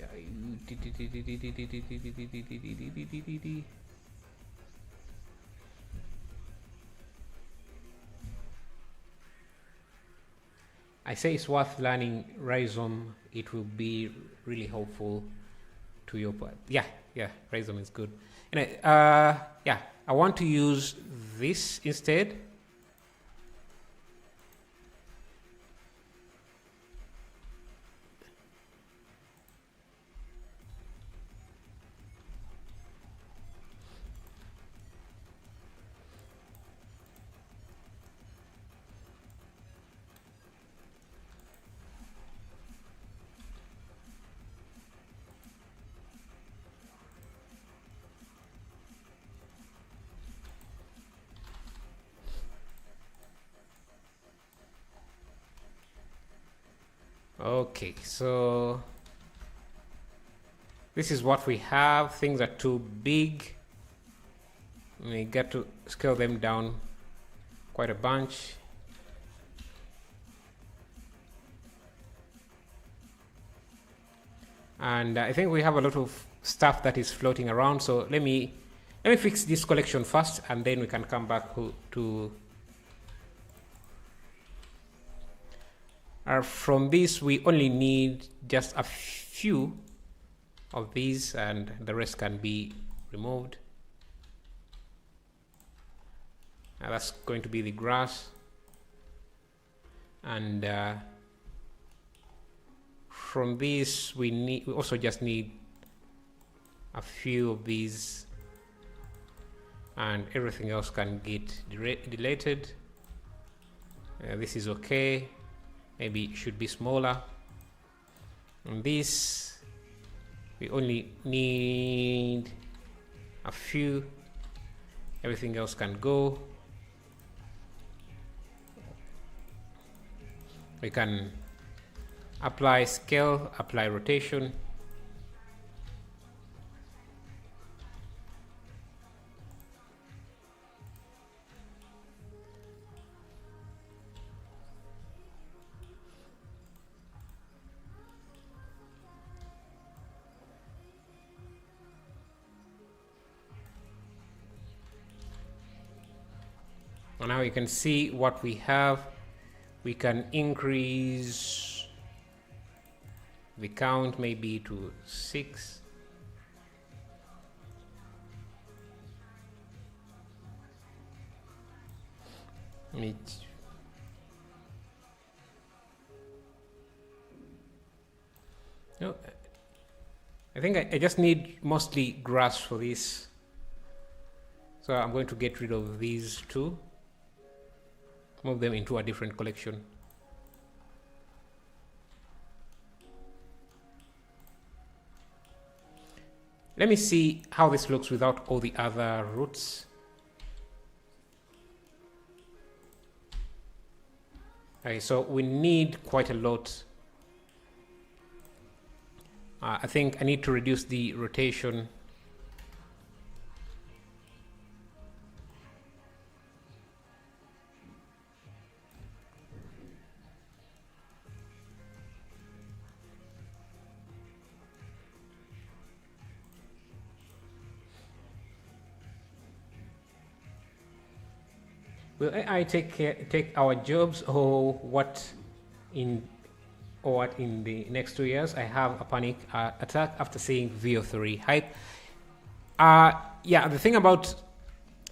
I say it's worth learning Rhizome. It will be really helpful to your part. Yeah, Rhizome is good. Anyway, yeah, I want to use this instead. Okay, so this is what we have. Things are too big. We got to scale them down quite a bunch. And I think we have a lot of stuff that is floating around. So let me fix this collection first, and then we can come back to from this. We only need just a few of these, and the rest can be removed. Now that's going to be the grass, and from this we also just need a few of these, and everything else can get deleted. This is okay. Maybe it should be smaller. And this, we only need a few. Everything else can go. We can apply scale, apply rotation. And now you can see what we have. We can increase the count maybe to 6. No, I think I just need mostly grass for this. So I'm going to get rid of these two. Move them into a different collection. Let me see how this looks without all the other roots. Okay, so we need quite a lot. I think I need to reduce the rotation. Will AI take our jobs, or what in the next 2 years? I have a panic attack after seeing VO3 hype. Yeah, the thing about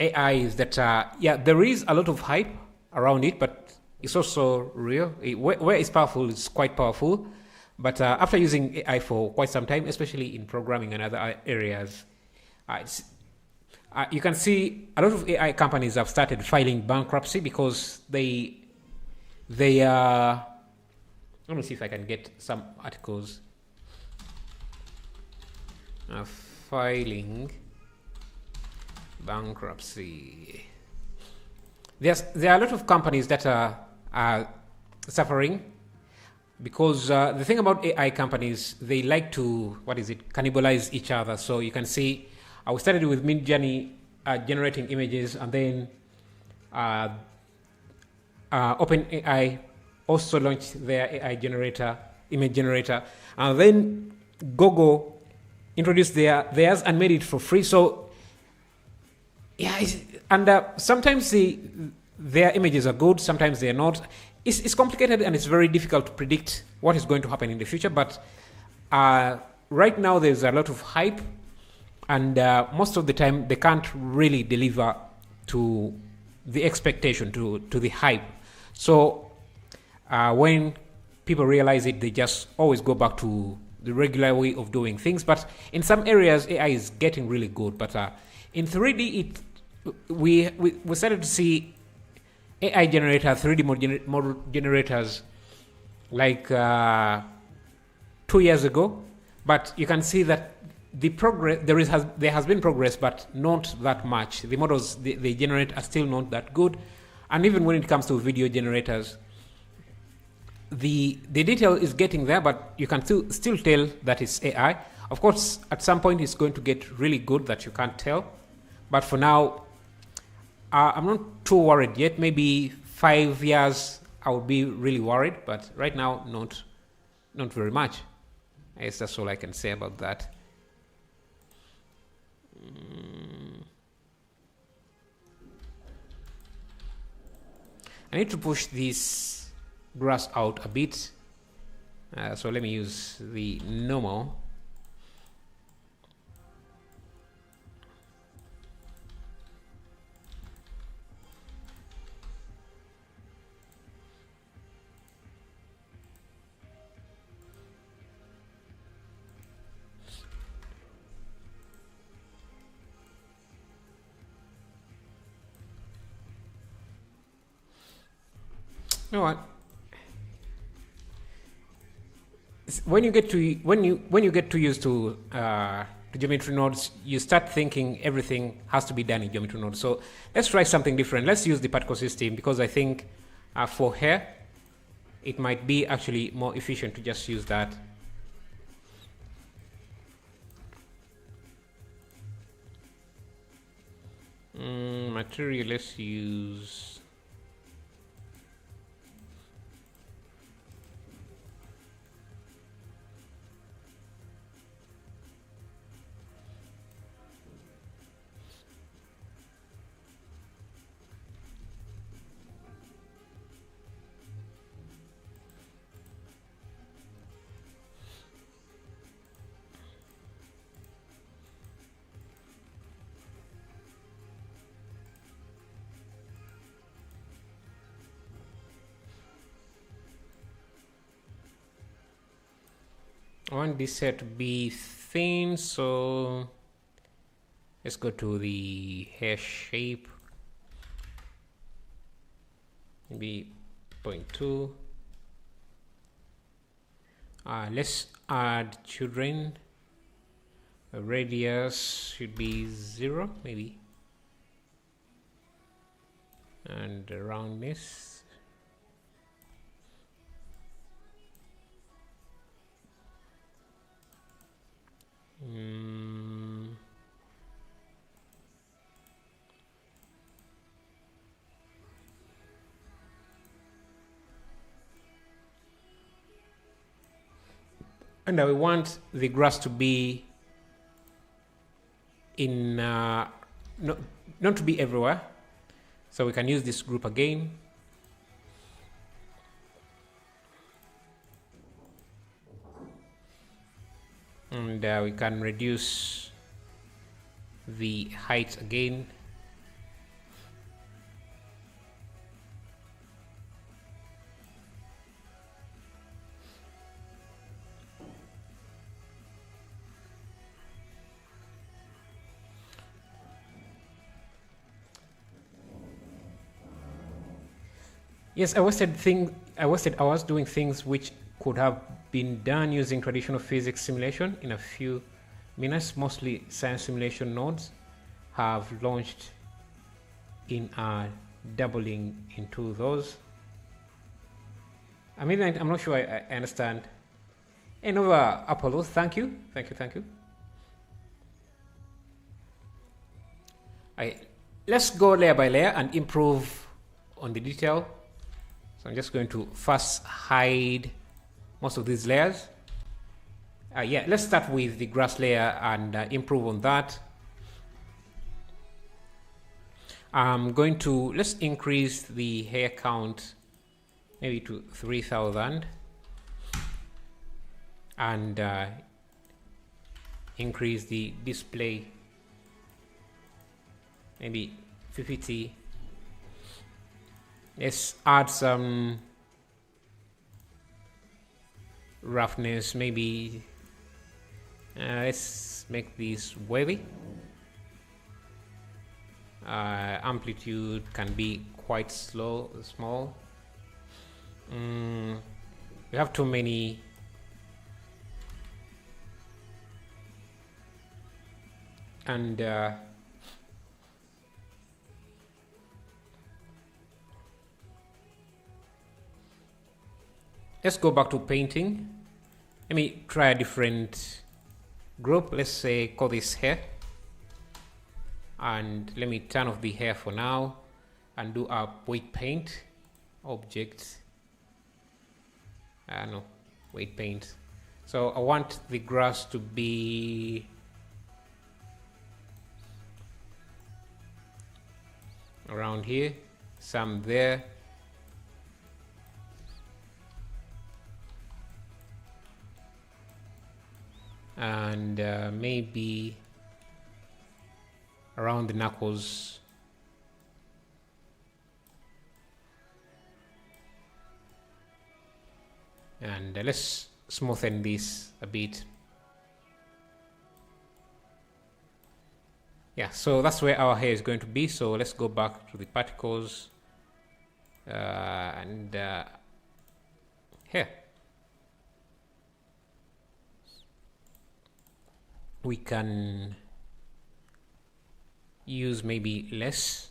AI is that yeah, there is a lot of hype around it, but it's also real. Where it's powerful, it's quite powerful. But after using AI for quite some time, especially in programming and other areas, you can see a lot of AI companies have started filing bankruptcy because they are. Let me see if I can get some articles. Filing bankruptcy. There are a lot of companies that are suffering because the thing about AI companies, they like to, cannibalize each other. So you can see, we started with Midjourney generating images, and then OpenAI also launched their AI generator, image generator, and then Google introduced theirs and made it for free. So yeah, sometimes their images are good, sometimes they're not. It's complicated and it's very difficult to predict what is going to happen in the future. But right now there's a lot of hype, and most of the time they can't really deliver to the expectation, to the hype. So when people realize it, they just always go back to the regular way of doing things. But in some areas, AI is getting really good. But in 3D, we started to see AI generator, 3D model generators like 2 years ago. But you can see that the progress there has been progress, but not that much. The models they generate are still not that good. And even when it comes to video generators, the detail is getting there, but you can still tell that it's AI. Of course, at some point it's going to get really good that you can't tell. But for now, I'm not too worried yet. Maybe 5 years I will be really worried, but right now not very much. I guess that's all I can say about that. I need to push this grass out a bit, so let me use the normal. You know what? When you get too used to geometry nodes, you start thinking everything has to be done in geometry nodes. So let's try something different. Let's use the particle system, because I think for hair it might be actually more efficient to just use that. Material, let's use I want this set to be thin, so let's go to the hair shape, maybe 0.2. Let's add children. A radius should be 0 maybe, and the roundness. And we want the grass to be in not to be everywhere, so we can use this group again. And we can reduce the height again. Yes, I was doing things which could have been done using traditional physics simulation in a few minutes. Mostly science simulation nodes have launched in doubling into those. I mean, I'm not sure I understand. Another Apollo, thank you. Let's go layer by layer and improve on the detail. So I'm just going to first hide most of these layers. Yeah, let's start with the grass layer and improve on that. I'm going to, let's increase the hair count maybe to 3000 and increase the display maybe 50. Let's add some roughness, maybe let's make this wavy. Amplitude can be quite small. We have too many. And let's go back to painting. Let me try a different group. Let's say call this hair. And let me turn off the hair for now and do a weight paint object. No, weight paint. So I want the grass to be around here, some there. And maybe around the knuckles. And let's smoothen this a bit. Yeah, so that's where our hair is going to be. So let's go back to the particles and hair. We can use maybe less.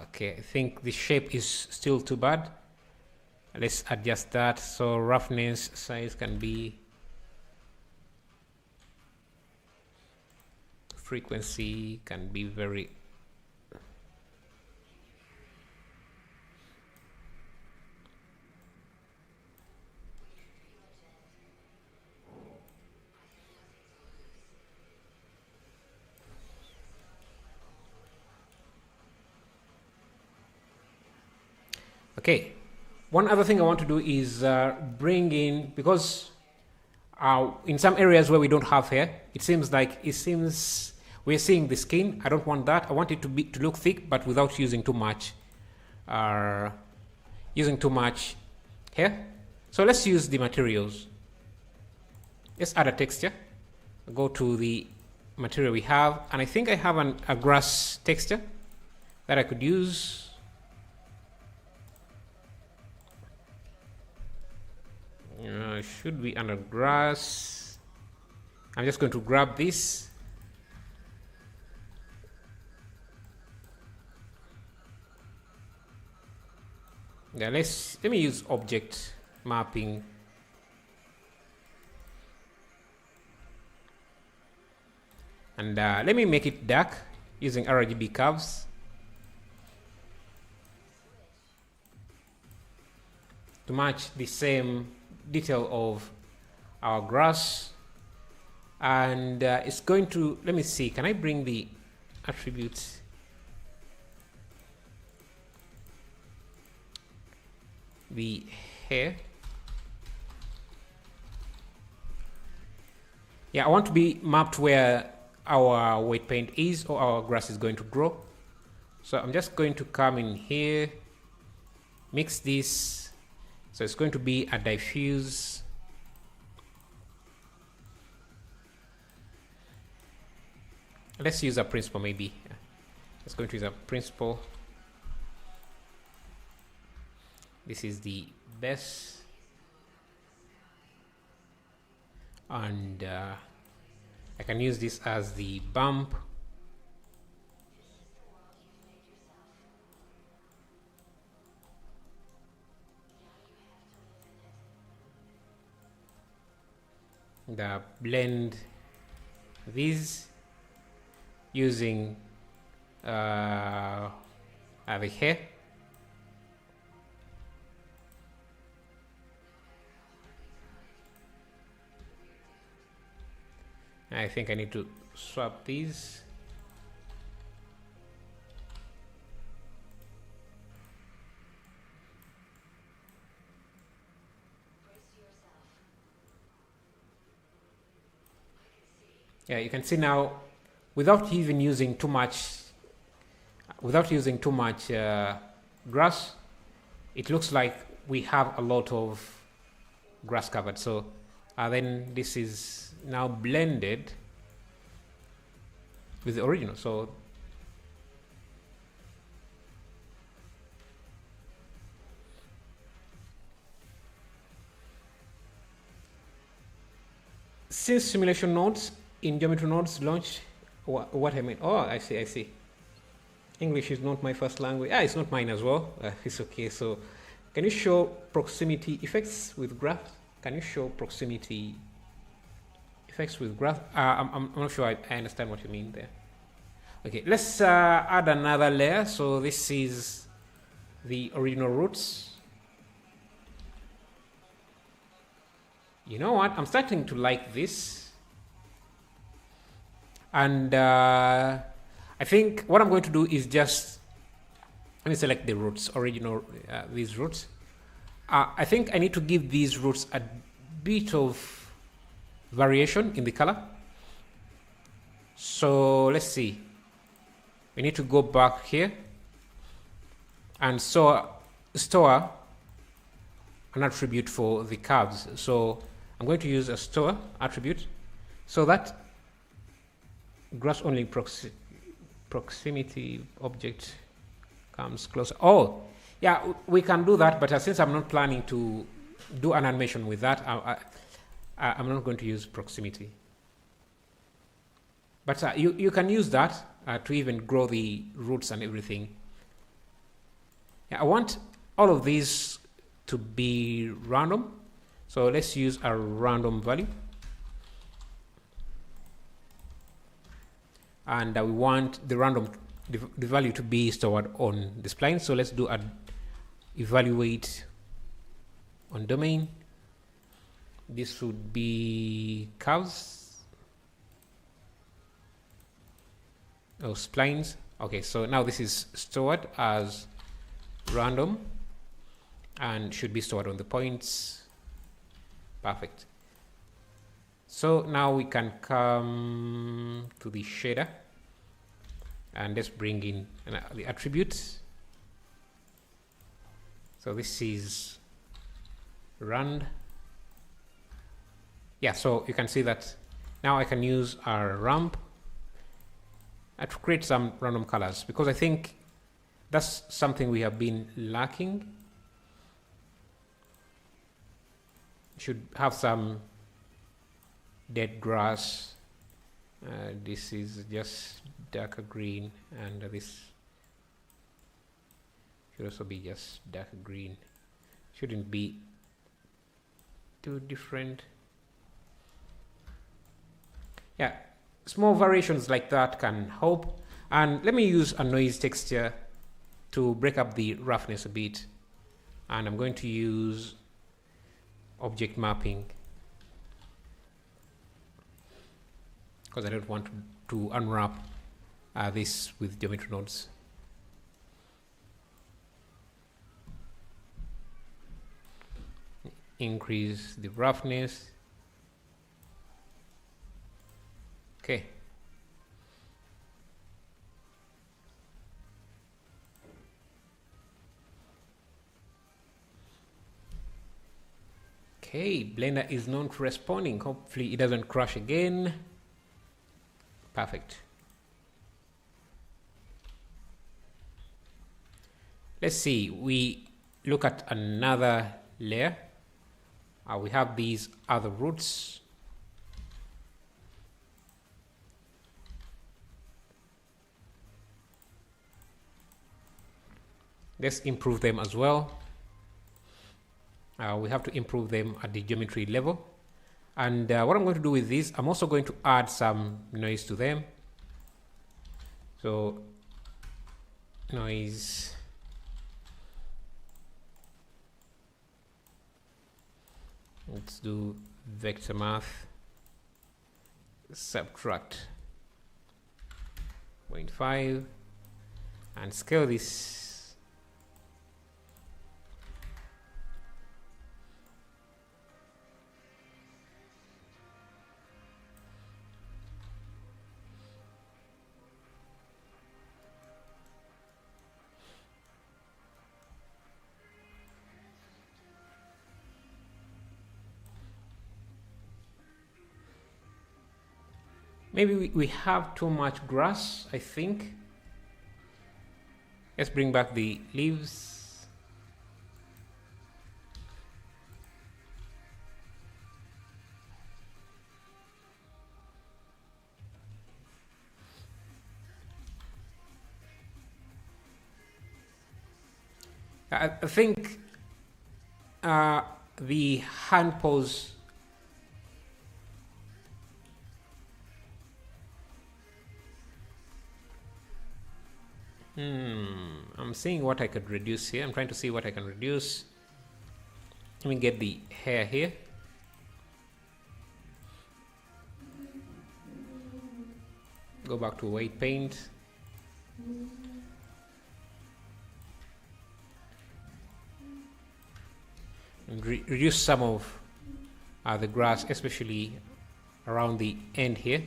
Okay, I think the shape is still too bad. Let's adjust that. So roughness size can be, frequency can be very, okay. One other thing I want to do is bring in, because in some areas where we don't have hair, it seems we're seeing the skin. I don't want that. I want it to look thick, but without using too much hair. So let's use the materials. Let's add a texture. Go to the material we have, and I think I have a grass texture that I could use. Should be under grass. I'm just going to grab this. Yeah, let me use object mapping. And let me make it dark using RGB curves. To match the same detail of our grass. And it's going to, let me see, can I bring the attributes? The hair. Yeah, I want to be mapped where our weight paint is or our grass is going to grow. So I'm just going to come in here, mix this. So it's going to be a diffuse. Let's use a principle maybe. Let's going to use a principle. This is the best. And I can use this as the bump. The blend these using over here. I think I need to swap these. Yeah, you can see now, without even using too much, grass, it looks like we have a lot of grass covered. So then this is now blended with the original. So since simulation nodes in geometry nodes launched, what I mean, oh, I see. English is not my first language. It's not mine as well. It's okay. So can you show proximity effects with graphs? Can you show proximity effects with graph? I'm not sure I understand what you mean there. Okay, let's add another layer. So this is the original roots. You know what? I'm starting to like this. And I think what I'm going to do is just, let me select the roots, original, these roots. I think I need to give these roots a bit of variation in the color. So let's see. We need to go back here and store an attribute for the curves. So I'm going to use a store attribute so that grass only proximity object comes closer. Oh, yeah, we can do that, but since I'm not planning to do an animation with that, I'm not going to use proximity. But you can use that to even grow the roots and everything. Yeah, I want all of these to be random. So let's use a random value. And we want the value to be stored on the spline. So let's do an evaluate on domain. This would be curves. Oh, splines. Okay, so now this is stored as random and should be stored on the points. Perfect. So now we can come to the shader and let's bring in the attributes. So this is rand. Yeah, so you can see that now I can use our ramp to create some random colors, because I think that's something we have been lacking. Should have some dead grass. This is just darker green, and this should also be just darker green. Shouldn't be too different. Yeah, small variations like that can help. And let me use a noise texture to break up the roughness a bit. And I'm going to use object mapping, because I don't want to unwrap this with geometry nodes. Increase the roughness. Okay. Okay, Blender is known for responding. Hopefully it doesn't crash again. Perfect. Let's see, we look at another layer. We have these other roots. Let's improve them as well. We have to improve them at the geometry level. And what I'm going to do with this, I'm also going to add some noise to them. So noise, let's do vector math, subtract 0.5 and scale this. Maybe we have too much grass, I think. Let's bring back the leaves. I think the hand pose I'm seeing what I could reduce here. I'm trying to see what I can reduce. Let me get the hair here. Go back to white paint. And reduce some of the grass, especially around the end here.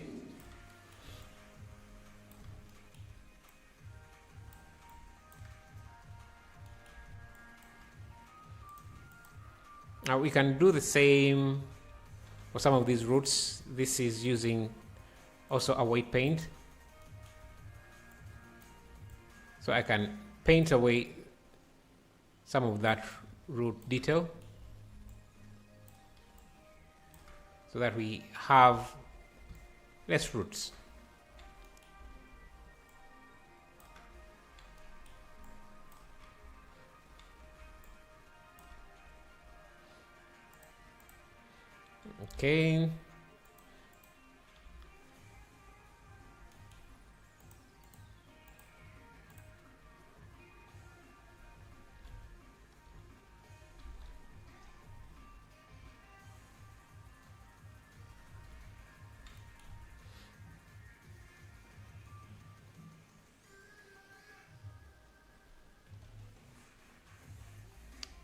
Now we can do the same for some of these roots. This is using also a white paint. So I can paint away some of that root detail so that we have less roots. Okay.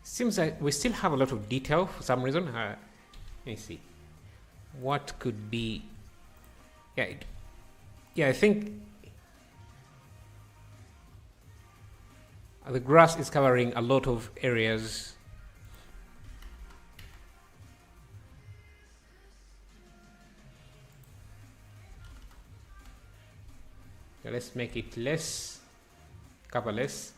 Seems like we still have a lot of detail for some reason. Let me see. What could be? Yeah, I think the grass is covering a lot of areas. So let's make it less, cover less.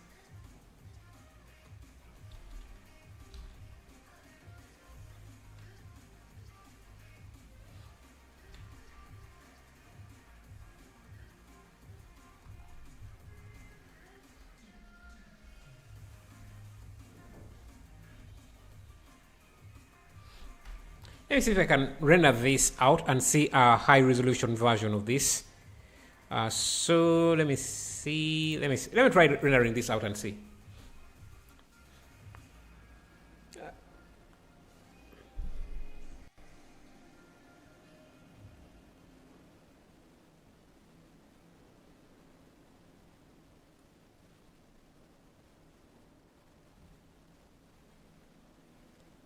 Let me see if I can render this out and see a high resolution version of this. So let me see. Let me try rendering this out and see.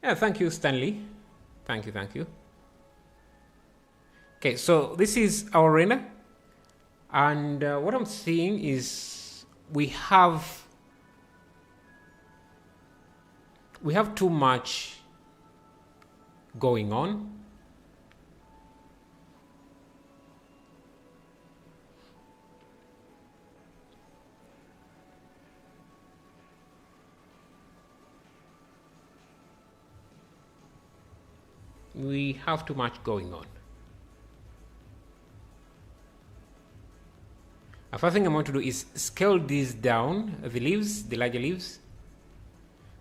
Yeah, thank you, Stanley. Thank you. Okay, so this is our render, and what I'm seeing is we have too much going on. We have too much going on. First thing I'm going to do is scale these down, the leaves, the larger leaves.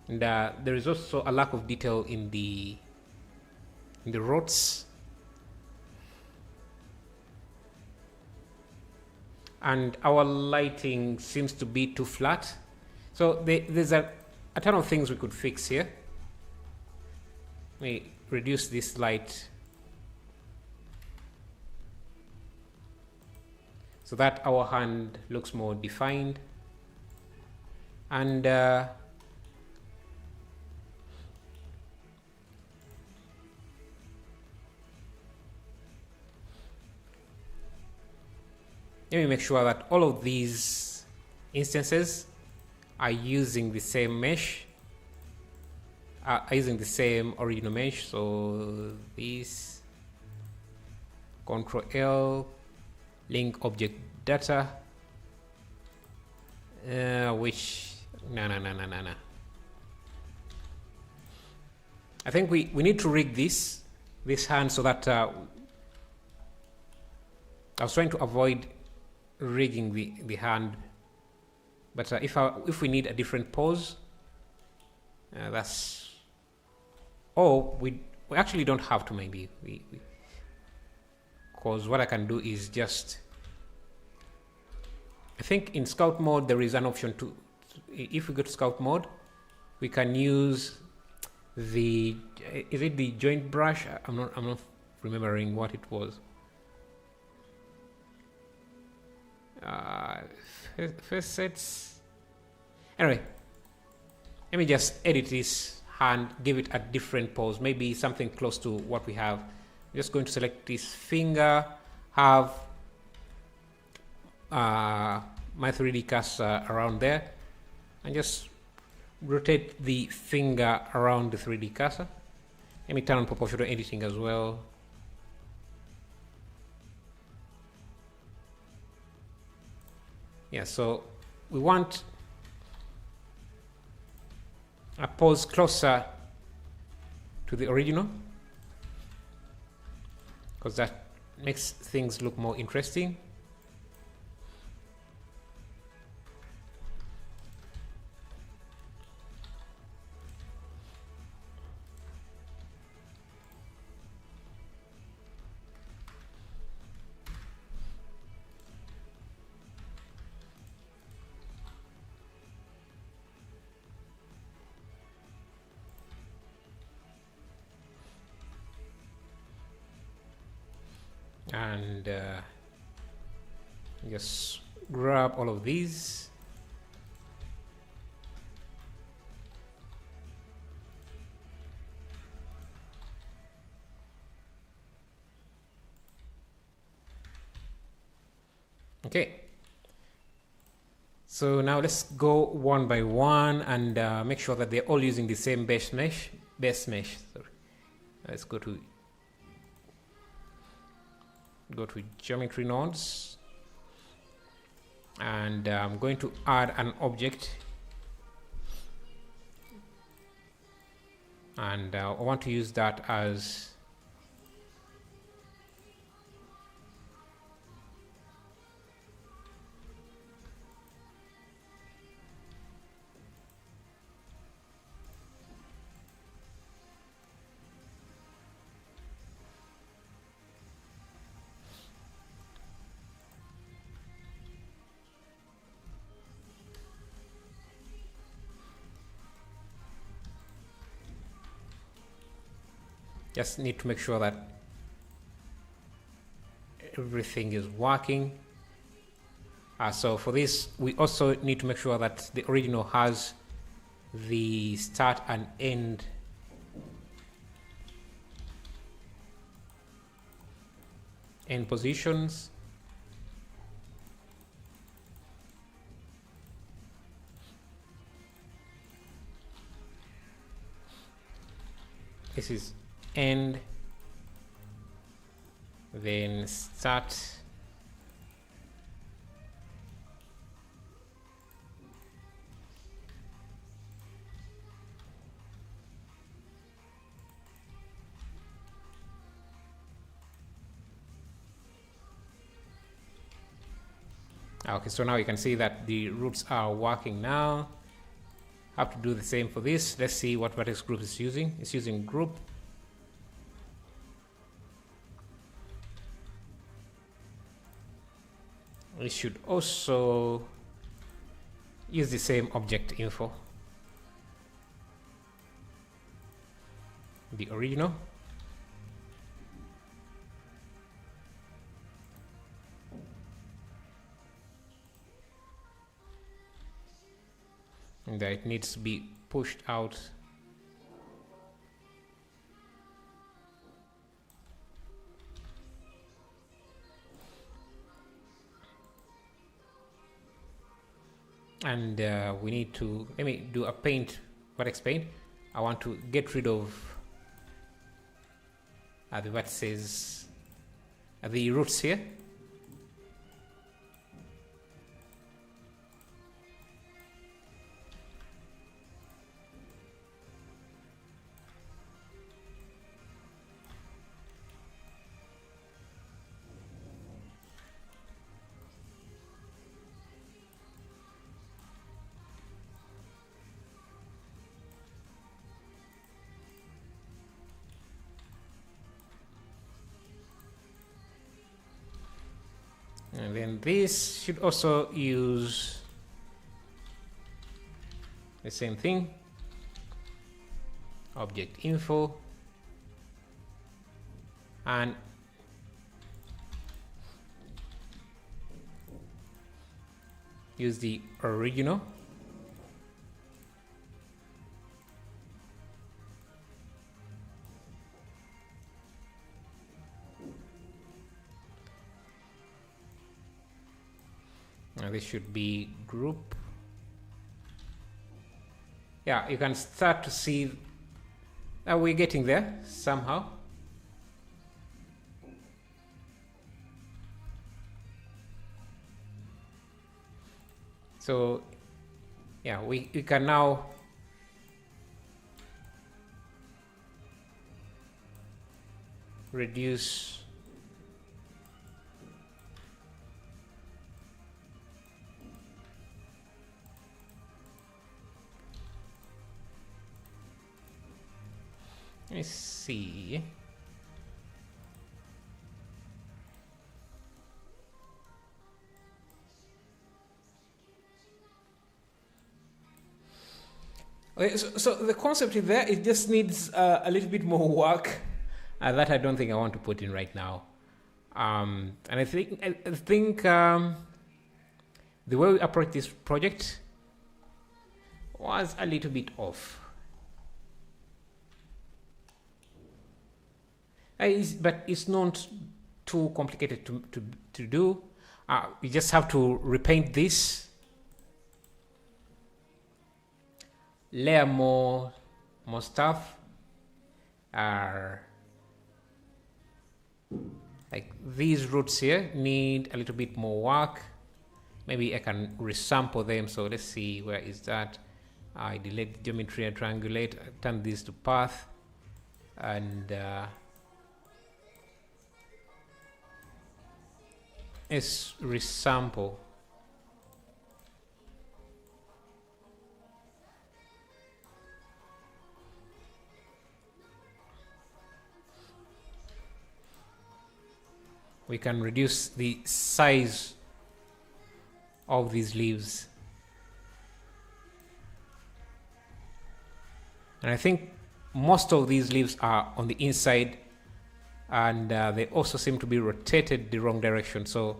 And there is also a lack of detail in the roots. And our lighting seems to be too flat. So there's a ton of things we could fix here. Let me reduce this light so that our hand looks more defined. And let me make sure that all of these instances are using the same mesh, are using the same original mesh. So this Control L, link object data, which no. I think we need to rig this hand so that I was trying to avoid rigging the hand, but if we need a different pose, that's, oh, we actually don't have to, maybe because what I can do is just, I think in scout mode there is an option to, if we go to scout mode, we can use the, is it the joint brush? I'm not remembering what it was. First sets. Anyway, let me just edit this hand, give it a different pose, maybe something close to what we have. I'm just going to select this finger, have my 3D cursor around there, and just rotate the finger around the 3D cursor. Let me turn on proportional editing as well. Yeah, so we want a pose closer to the original, because that makes things look more interesting. And just grab all of these. Okay, so now let's go one by one and make sure that they're all using the same base mesh. Sorry. Let's go to geometry nodes, and I'm going to add an object, and I want to use that as just need to make sure that everything is working. So for this, we also need to make sure that the original has the start and end positions. This is end, then start, Okay, so now you can see that the roots are working now. Have to do the same for this. Let's see what vertex group is using. It's using group. We should also use the same object info, the original. And that it needs to be pushed out. And we need to, let me do a paint, vertex paint. I want to get rid of the vertices, the roots here. And then this should also use the same thing, object info, and use the original. Now this should be group. Yeah, you can start to see that we're getting there somehow. So yeah, we can now reduce let me see. Okay, so the concept is there. It just needs a little bit more work that I don't think I want to put in right now. And I think the way we approach this project was a little bit off. But it's not too complicated to do. You just have to repaint this, layer more stuff. Like these roots here need a little bit more work. Maybe I can resample them. So let's see, where is that? I delete geometry, I triangulate, I turn this to path, and let's resample. We can reduce the size of these leaves. And I think most of these leaves are on the inside, and they also seem to be rotated the wrong direction. So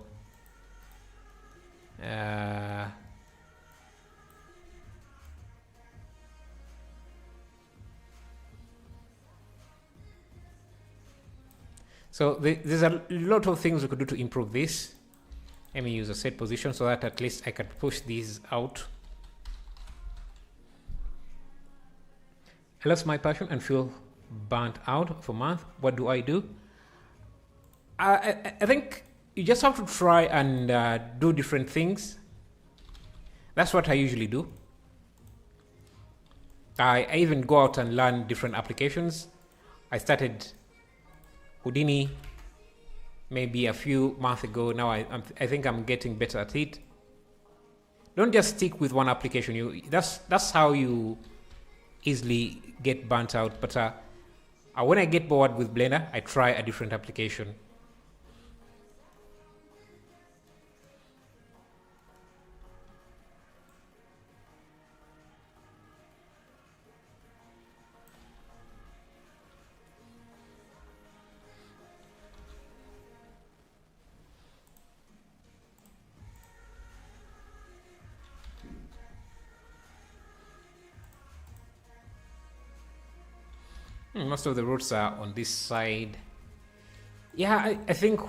there's a lot of things we could do to improve this. Let me use a set position so that at least I can push these out. I lost my passion and feel burnt out for a month. What do I do? I think you just have to try and do different things. That's what I usually do. I even go out and learn different applications. I started Houdini maybe a few months ago. Now I think I'm getting better at it. don't just stick with one application. That's how you easily get burnt out. But when I get bored with Blender, I try a different application. Most of the roots are on this side. Yeah, I think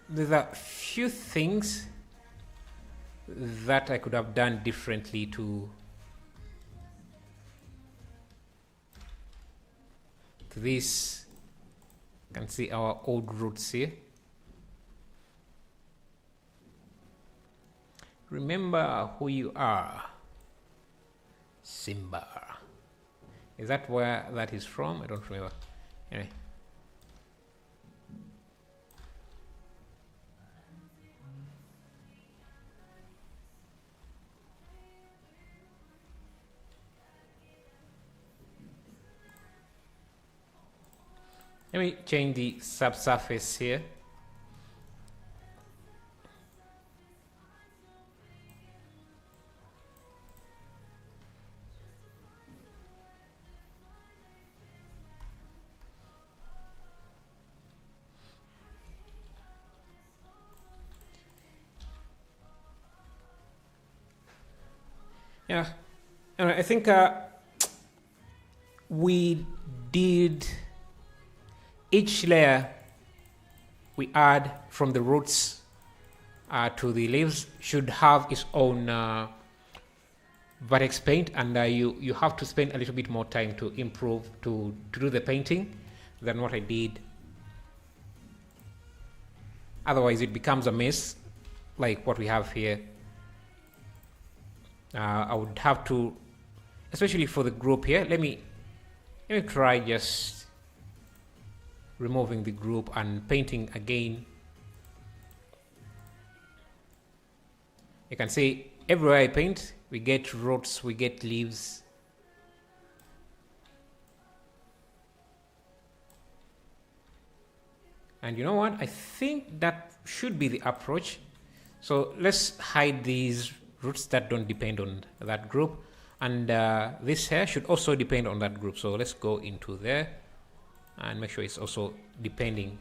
there's a few things that I could have done differently to this. You can see our old roots here. Remember who you are, Simba. Is that where that is from? I don't remember. Anyway. Let me change the subsurface here. Yeah, and I think we did each layer we add from the roots to the leaves should have its own vertex paint, and you have to spend a little bit more time to improve to do the painting than what I did. Otherwise, it becomes a mess like what we have here. I would have to, especially for the group here, let me try just removing the group and painting again. You can see everywhere I paint, we get roots, we get leaves. And you know what? I think that should be the approach. So let's hide these roots that don't depend on that group, and this here should also depend on that group. So let's go into there and make sure it's also depending.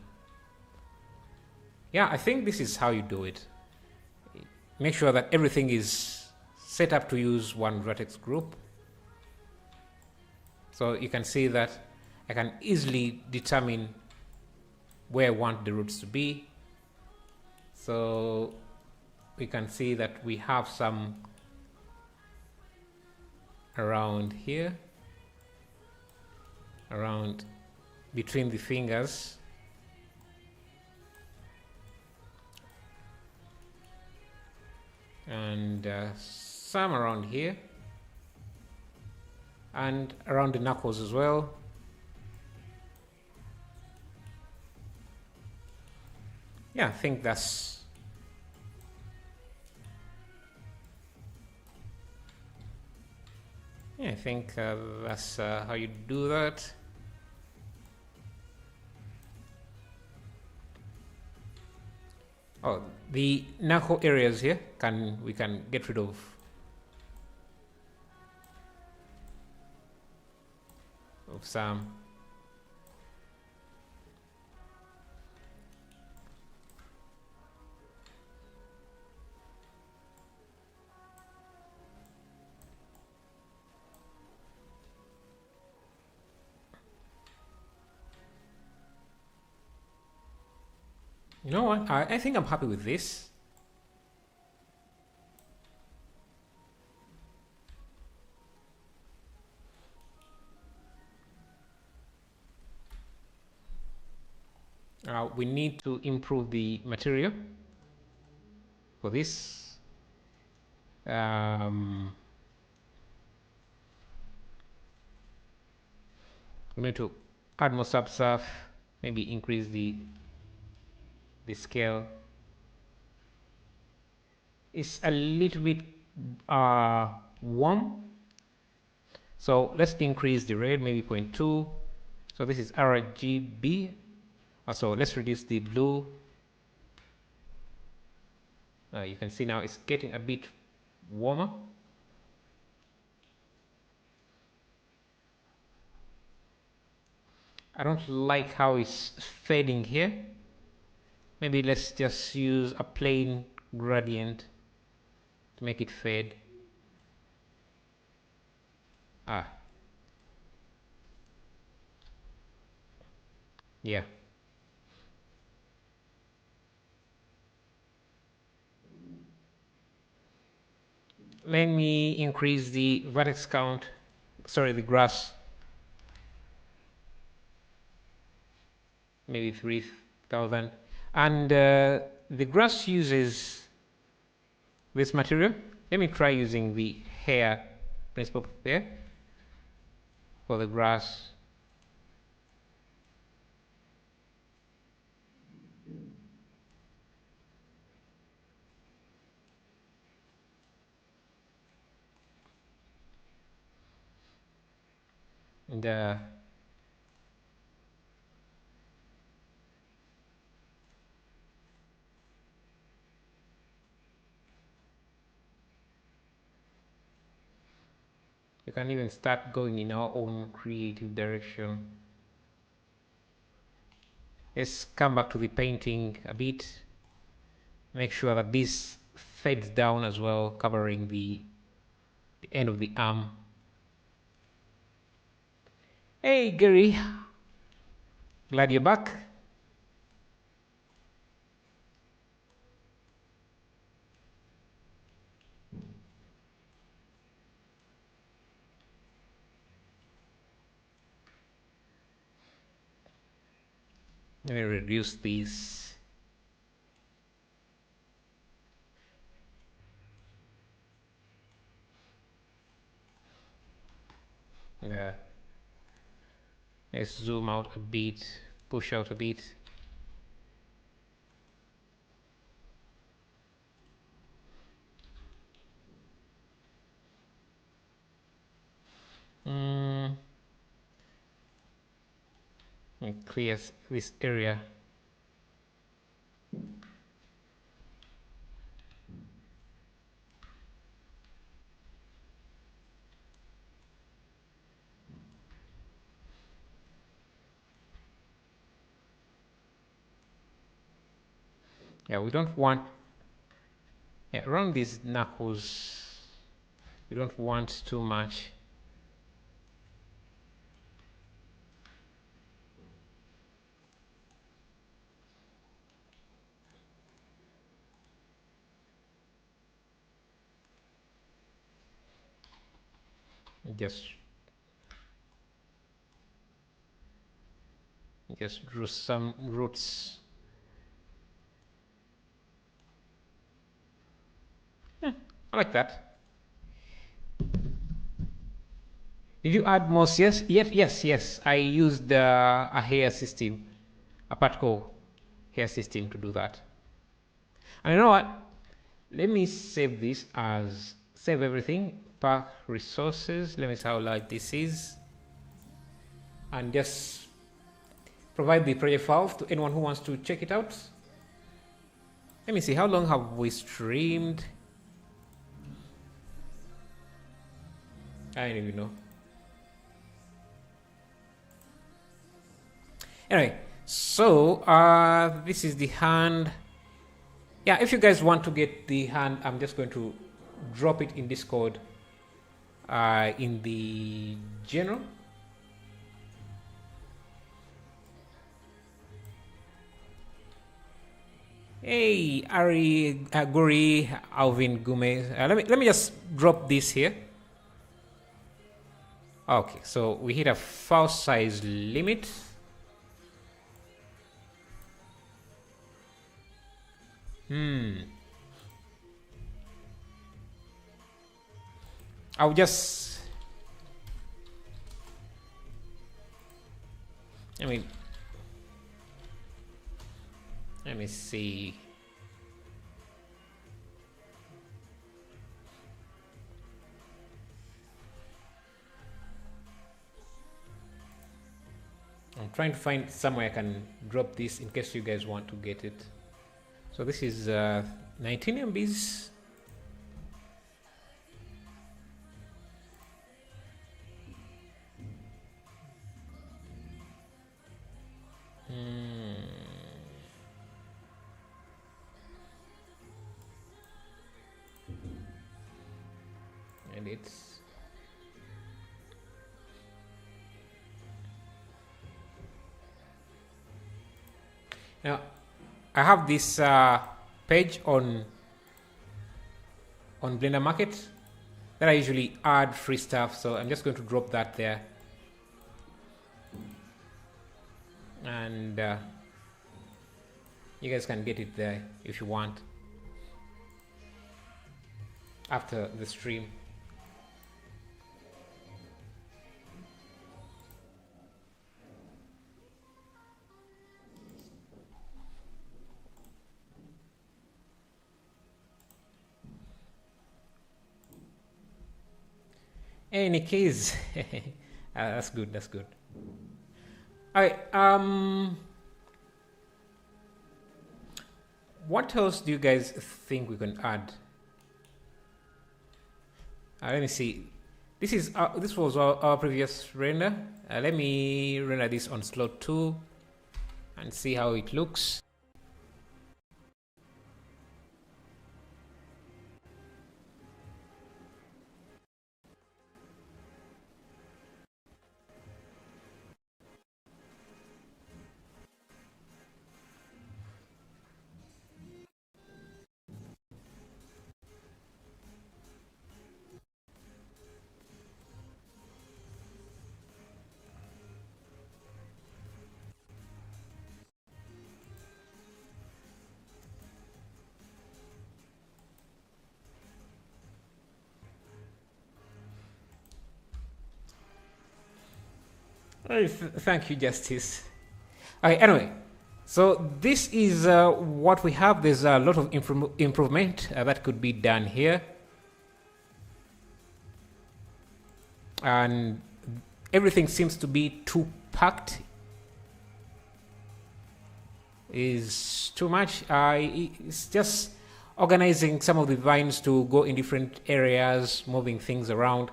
Yeah, I think this is how you do it. Make sure that everything is set up to use one vertex group. So you can see that I can easily determine where I want the roots to be. So we can see that we have some around here, around between the fingers, and some around here, and around the knuckles as well. Yeah, I think that's I think that's how you do that. Oh, the knuckle areas here we can get rid of some. You know what? I think I'm happy with this. We need to improve the material for this. We need to add more subsurf, maybe increase the scale. is a little bit warm. So let's increase the red, maybe 0.2. So this is RGB. So let's reduce the blue. You can see now it's getting a bit warmer. I don't like how it's fading here. Maybe let's just use a plain gradient to make it fade. Yeah. Let me increase the vertex count. Sorry, the grass. Maybe 3,000. And the grass uses this material. Let me try using the hair principle there for the grass. And you can even start going in our own creative direction. Let's come back to the painting a bit. Make sure that this fades down as well, covering the end of the arm. Hey Gary, glad you're back. Let me reduce these. Yeah. Let's zoom out a bit, push out a bit. And clear this area. Yeah, we don't want around these knuckles. We don't want too much. Just drew some roots. I like that. Did you add moss? Yes. I used a hair system, a particle hair system to do that. And you know what? Let me save this as save everything. Pack resources. Let me see how large this is, and just provide the project files to anyone who wants to check it out. Let me see, how long have we streamed? I don't even know. Anyway, so this is the hand. Yeah, if you guys want to get the hand, I'm just going to drop it in Discord in the general. Hey, Ari, Guri, Alvin, Gume. Let me just drop this here. Okay, so we hit a file size limit. I'll just, let me see. trying to find somewhere I can drop this in case you guys want to get it. So this is 19 MBs. And it's now I have this page on Blender Market that I usually add free stuff, so I'm just going to drop that there, and you guys can get it there if you want after the stream. Any case, that's good. That's good. All right. What else do you guys think we can add? Let me see. This was our previous render. Let me render this on slot 2 and see how it looks. Thank you, Justice. Anyway, so this is what we have. There's a lot of improvement that could be done here, and everything seems to be too packed. Is too much. It's just organizing some of the vines to go in different areas, moving things around,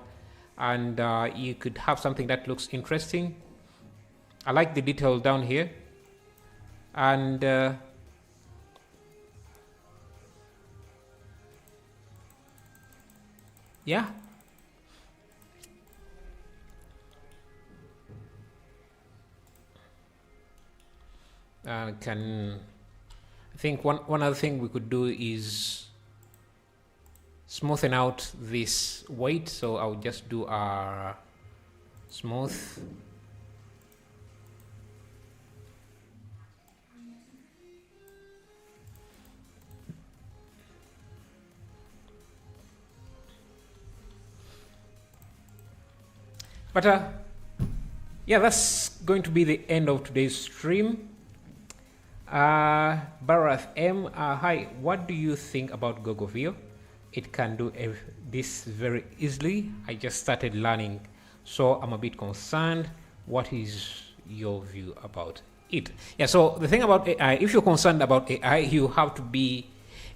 and you could have something that looks interesting. I like the detail down here, and yeah, I think one other thing we could do is smoothen out this weight, so I'll just do a smooth. But yeah, that's going to be the end of today's stream. Barath M, hi, what do you think about GoGoVio? It can do this very easily. I just started learning, so I'm a bit concerned. What is your view about it? Yeah, so the thing about AI, if you're concerned about AI, you have to be,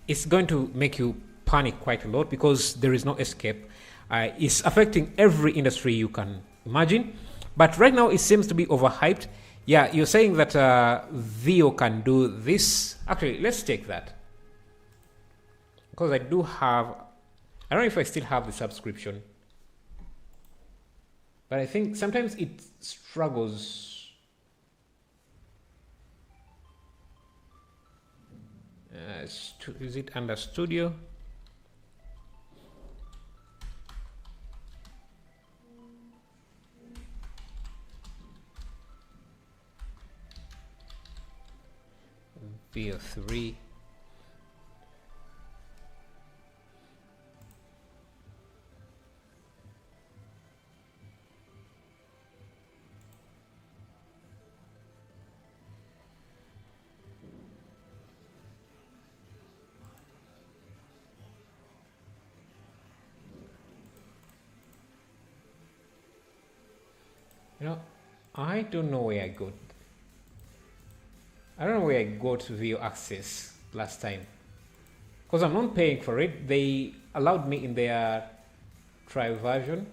it's going to make you panic quite a lot because there is no escape. It's affecting every industry you can imagine, but right now it seems to be overhyped. Yeah, you're saying that Vio can do this. Actually, let's take that, because I do have, I don't know if I still have the subscription, but I think sometimes it struggles. Is it under Studio? VO3. You know, I don't know where I got I don't know where I got view access last time because I'm not paying for it. They allowed me in their trial version.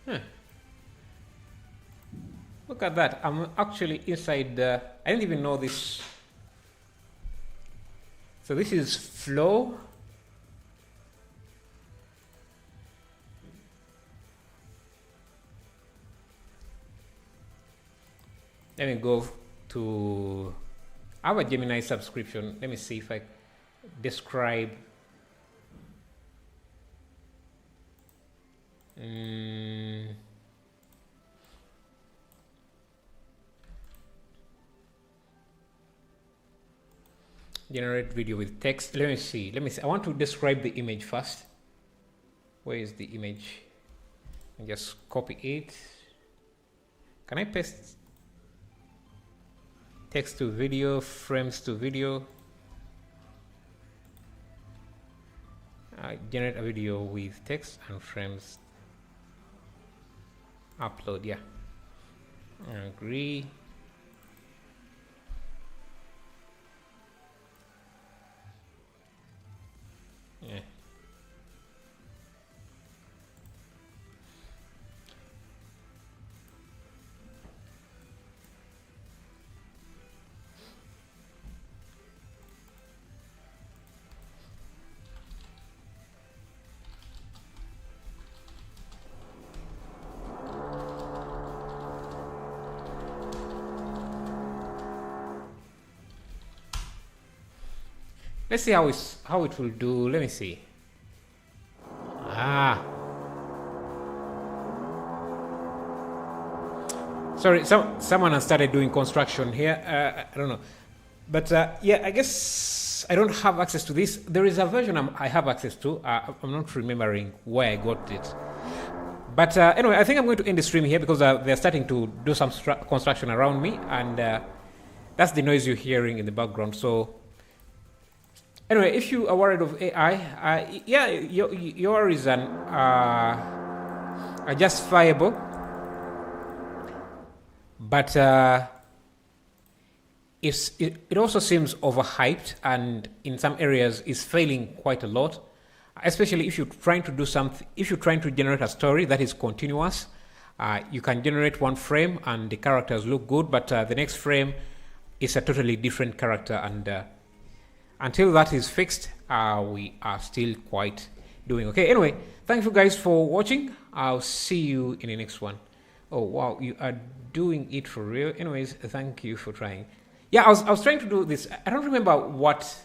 Huh. Look at that. I'm actually inside I didn't even know this. So this is flow. Let me go to our Gemini subscription. Let me see if I describe. Generate video with text. Let me see. I want to describe the image first. Where is the image? And just copy it. Can I paste text to video, frames to video? Generate a video with text and frames. Upload, yeah. Agree. Yeah. Let's see how it will do. Let me see. Sorry, someone has started doing construction here. I don't know, but yeah, I guess I don't have access to this. There is a version I have access to. I'm not remembering where I got it. But anyway, I think I'm going to end the stream here because they're starting to do some construction around me, and that's the noise you're hearing in the background. So anyway, if you are worried of AI, yeah, your is an justifiable, but it also seems overhyped, and in some areas is failing quite a lot. Especially if you're trying to do something, if you're trying to generate a story that is continuous, you can generate one frame and the characters look good, but the next frame is a totally different character, and until that is fixed, we are still quite doing okay. Anyway, thank you guys for watching. I'll see you in the next one. Oh wow, you are doing it for real. Anyways, thank you for trying. Yeah, I was trying to do this. I don't remember what.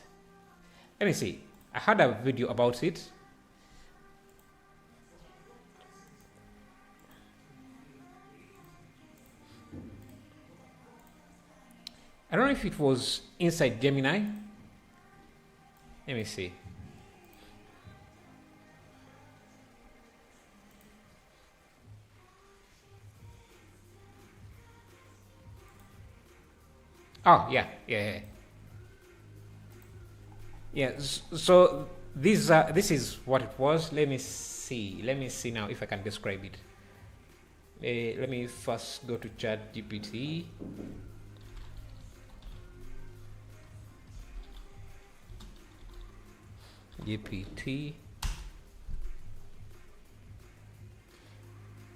Let me see. I had a video about it. I don't know if it was inside Gemini. Let me see. Oh, yeah. Yeah, so this is what it was. Let me see now if I can describe it. Let me first go to Chat GPT.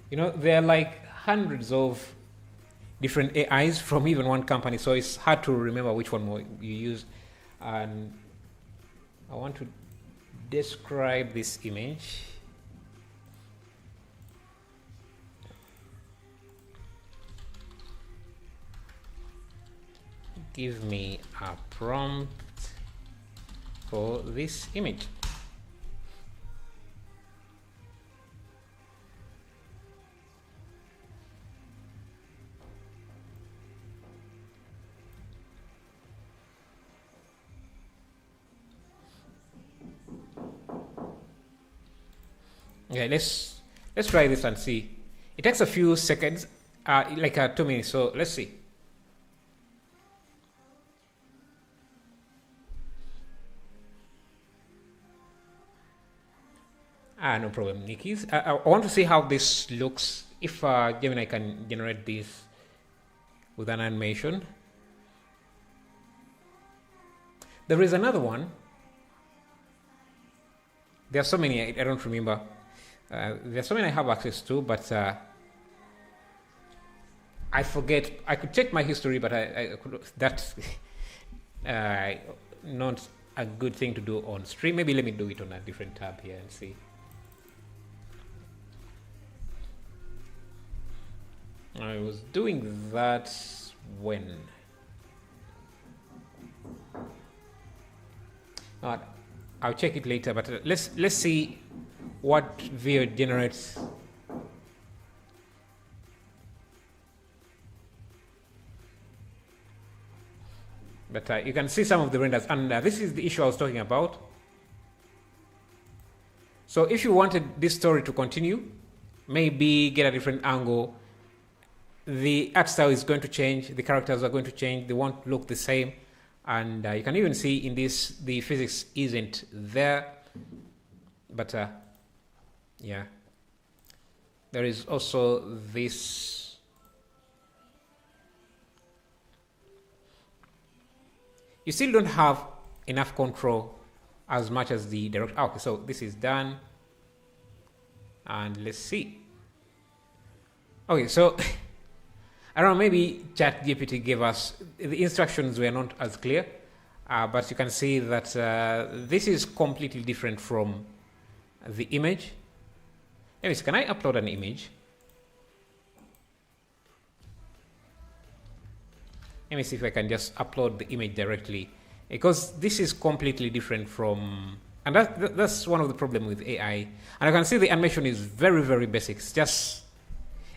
You know, there are like hundreds of different AIs from even one company, so it's hard to remember which one you use. And I want to describe this image. Give me a prompt for this image. Okay, let's try this and see. It takes a few seconds, like 2 minutes. So let's see. No problem, Nikki's. I want to see how this looks. If Gemini can generate this with an animation. There is another one. There are so many, I don't remember. There are so many I have access to, but I forget. I could check my history, but I could, that's not a good thing to do on stream. Maybe let me do it on a different tab here and see. I was doing that when? I'll check it later, but let's see what video generates. But you can see some of the renders, and this is the issue I was talking about. So if you wanted this story to continue, maybe get a different angle, the art style is going to change, the characters are going to change, they won't look the same. And you can even see in this, the physics isn't there. But yeah, there is also this. You still don't have enough control as much as the direct. Okay, so this is done. And let's see. Okay, so I don't know, maybe ChatGPT gave us, the instructions were not as clear, but you can see that this is completely different from the image. Anyways, can I upload an image? Let me see if I can just upload the image directly, because this is completely different from, and that's one of the problems with AI. And I can see the animation is very, very basic.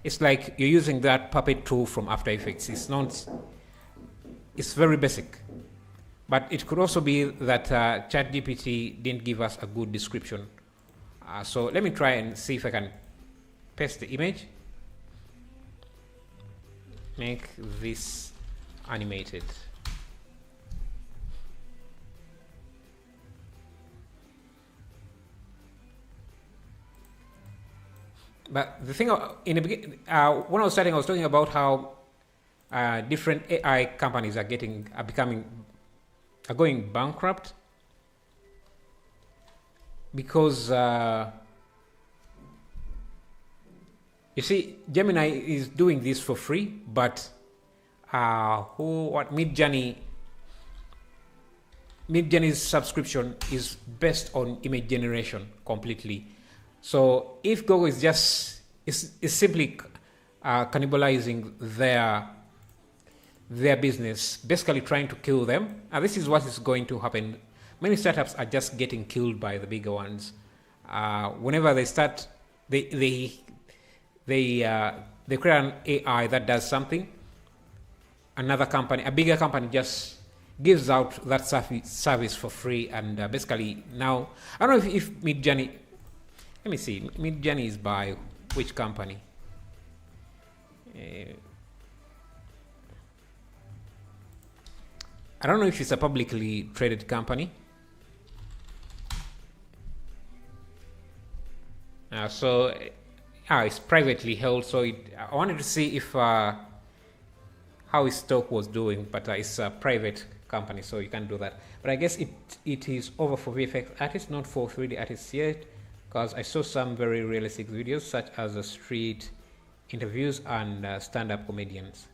It's like you're using that puppet tool from After Effects. It's very basic. But it could also be that ChatGPT didn't give us a good description. So let me try and see if I can paste the image. Make this animated. But the thing in the beginning, when I was starting, I was talking about how different AI companies are going bankrupt because you see, Gemini is doing this for free, but Midjourney's subscription is based on image generation completely. So if Google is simply cannibalizing their business, basically trying to kill them, and this is what is going to happen. Many startups are just getting killed by the bigger ones. Whenever they start, they create an AI that does something. Another company, a bigger company, just gives out that service for free, and basically now I don't know if Midjourney. Let me see. Midjourney is by which company? I don't know if it's a publicly traded company. It's privately held. So I wanted to see if how his stock was doing, but it's a private company, so you can't do that. But I guess it is over for VFX artists, not for 3D artists yet. Because I saw some very realistic videos, such as street interviews and stand-up comedians.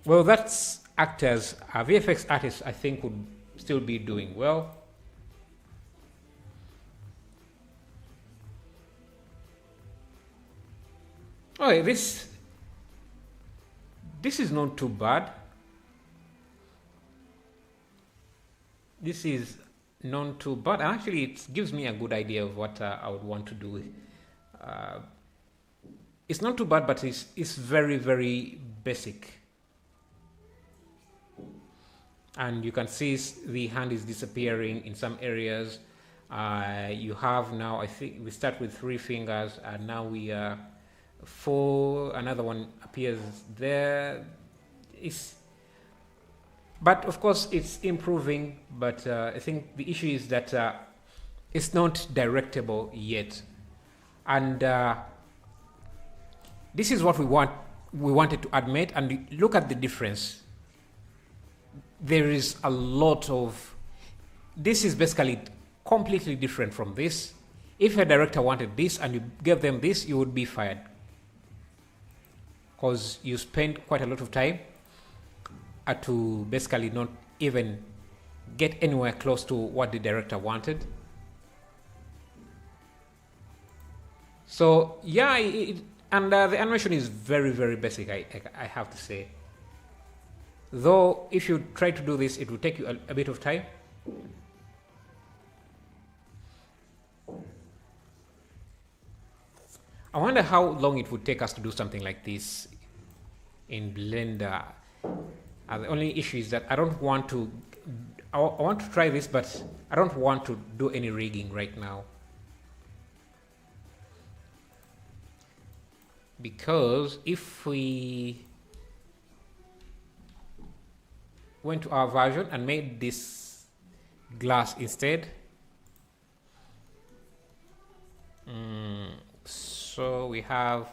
Well, that's actors. VFX artists, I think, would still be doing well. Okay, this is not too bad. This is not too bad. Actually, it gives me a good idea of what I would want to do. It's not too bad, but it's very, very basic. And you can see the hand is disappearing in some areas. You have now, I think we start with 3 fingers, and now we are 4. Another one appears there. But of course, it's improving. But I think the issue is that it's not directable yet, and this is what we wanted to admit. And look at the difference. There is a lot of. This is basically completely different from this. If a director wanted this and you gave them this, you would be fired, because you spent quite a lot of time to basically not even get anywhere close to what the director wanted. So yeah, and the animation is very, very basic, I have to say. Though if you try to do this, it will take you a bit of time. I wonder how long it would take us to do something like this in Blender. The only issue is that I don't want to. I want to try this, but I don't want to do any rigging right now, because if we went to our version and made this glass instead, so we have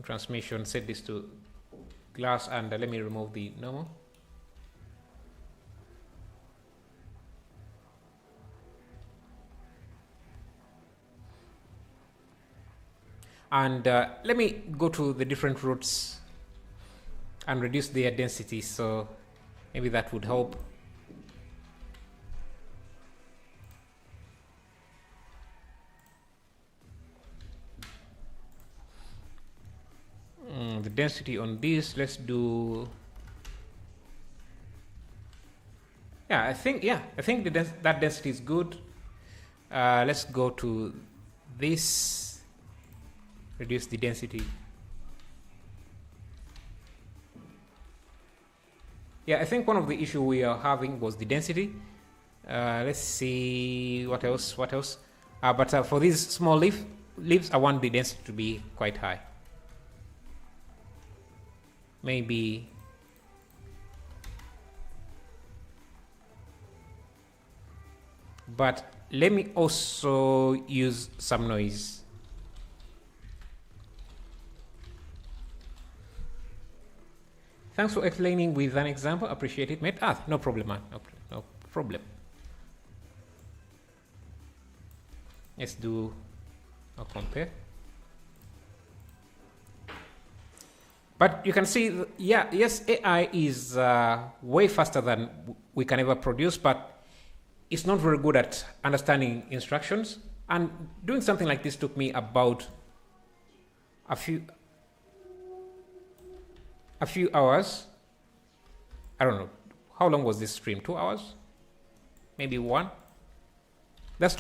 transmission, set this to glass, and let me remove the normal. And let me go to the different routes and reduce their density, so maybe that would help. The density on this, let's do. I think that density is good. Let's go to this, reduce the density. I think one of the issue we are having was the density. Let's see what else. But for these small leaves, I want the density to be quite high. Maybe but let me also use some noise. Thanks for explaining with an example. Appreciate it, mate. No problem, man. No problem. Let's do a compare. But you can see, yes, AI is way faster than we can ever produce, but it's not very good at understanding instructions. And doing something like this took me about a few hours. I don't know. How long was this stream? 2 hours? Maybe 1? That's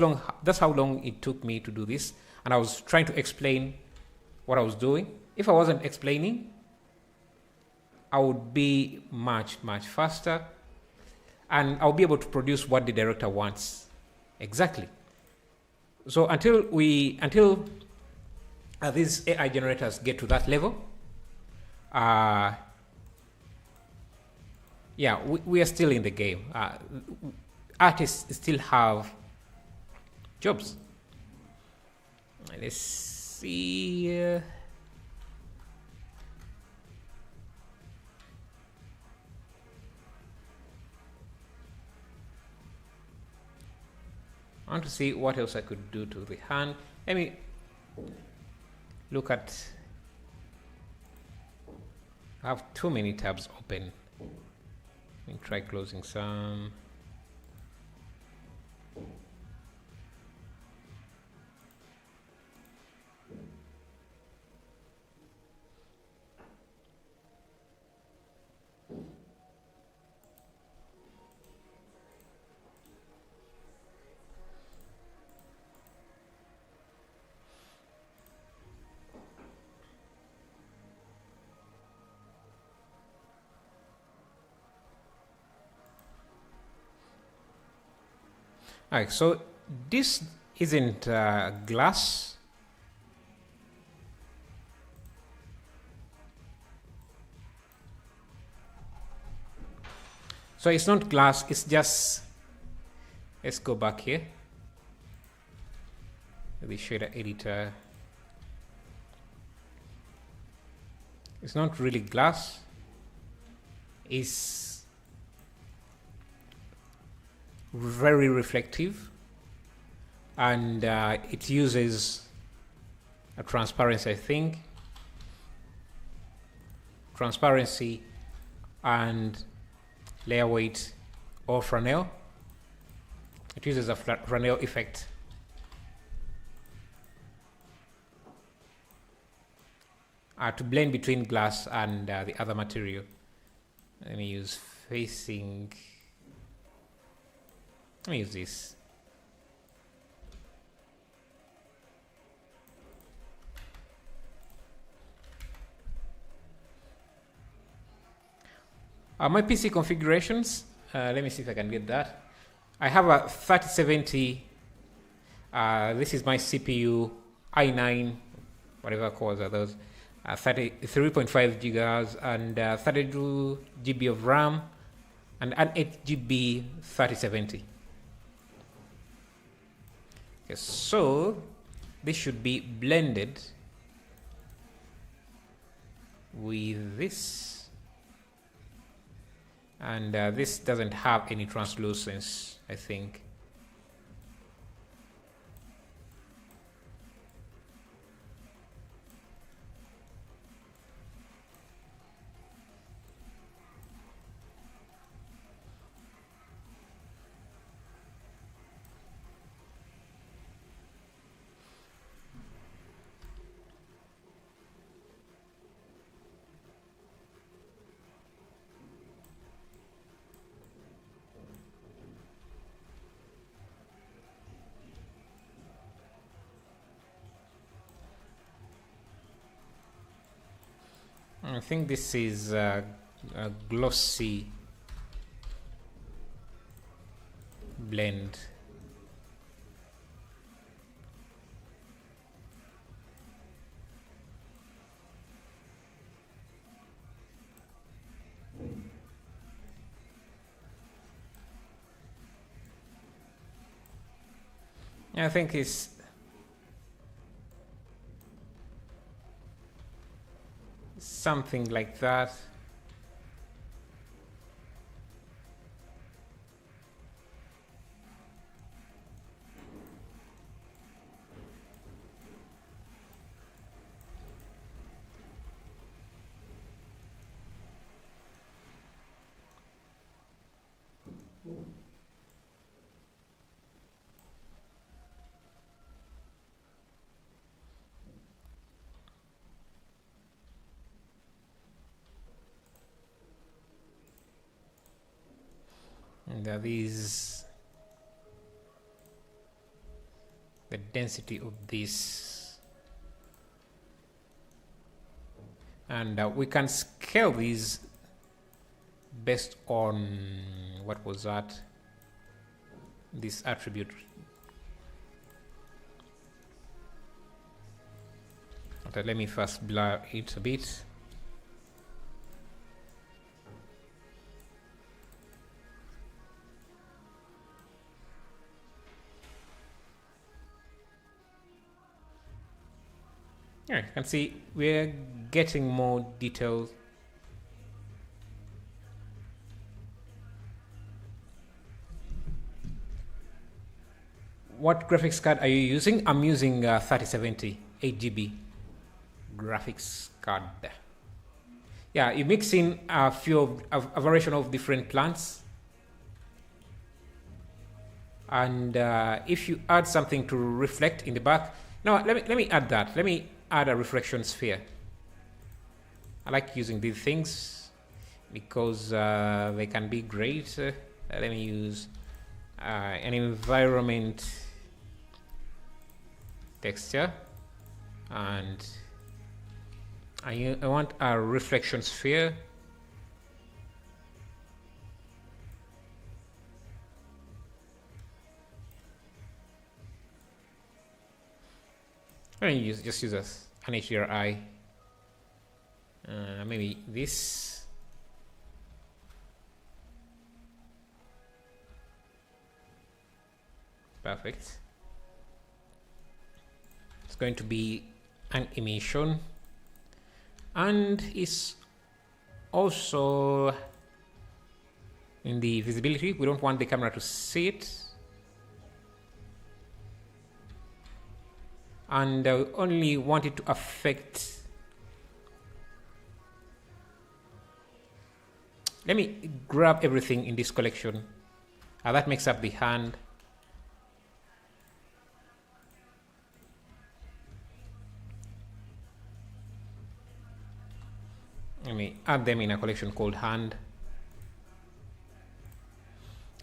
how long it took me to do this. And I was trying to explain what I was doing. If I wasn't explaining, I would be much, much faster, and I'll be able to produce what the director wants exactly. So until these AI generators get to that level, we are still in the game. Artists still have jobs. Let's see. I want to see what else I could do to the hand. Let me look at. I have too many tabs open. Let me try closing some. Alright, so this isn't glass. So it's not glass, it's just, let's go back here. The shader editor. It's not really glass. It's very reflective, and it uses a transparency, I think. Transparency and layer weight or Fresnel. It uses a Fresnel effect. To blend between glass and the other material. Let me use facing. Let me use this. My PC configurations, let me see if I can get that. I have a 3070, this is my CPU, i9, whatever cores are those, 3.5 gigahertz and 32 GB of RAM and an 8 GB 3070. Okay, so this should be blended with this. And this doesn't have any translucence, I think. I think this is a glossy blend. I think it's something like that. And that is the density of this, and we can scale these based on what was that, this attribute. Okay, let me first blur it a bit. Yeah, you can see we're getting more details. What graphics card are you using? I'm using 3070, 8 GB graphics card. Yeah, you mix in a variation of different plants, and if you add something to reflect in the back. Now let me add that. Let me add a reflection sphere. I like using these things because they can be great. Let me use an environment texture, and I want a reflection sphere. Why don't you just use as an HDRI? Maybe this. Perfect. It's going to be an emission, and it's also in the visibility. We don't want the camera to see it, and we only want it to affect. Let me grab everything in this collection. That makes up the hand. Let me add them in a collection called hand.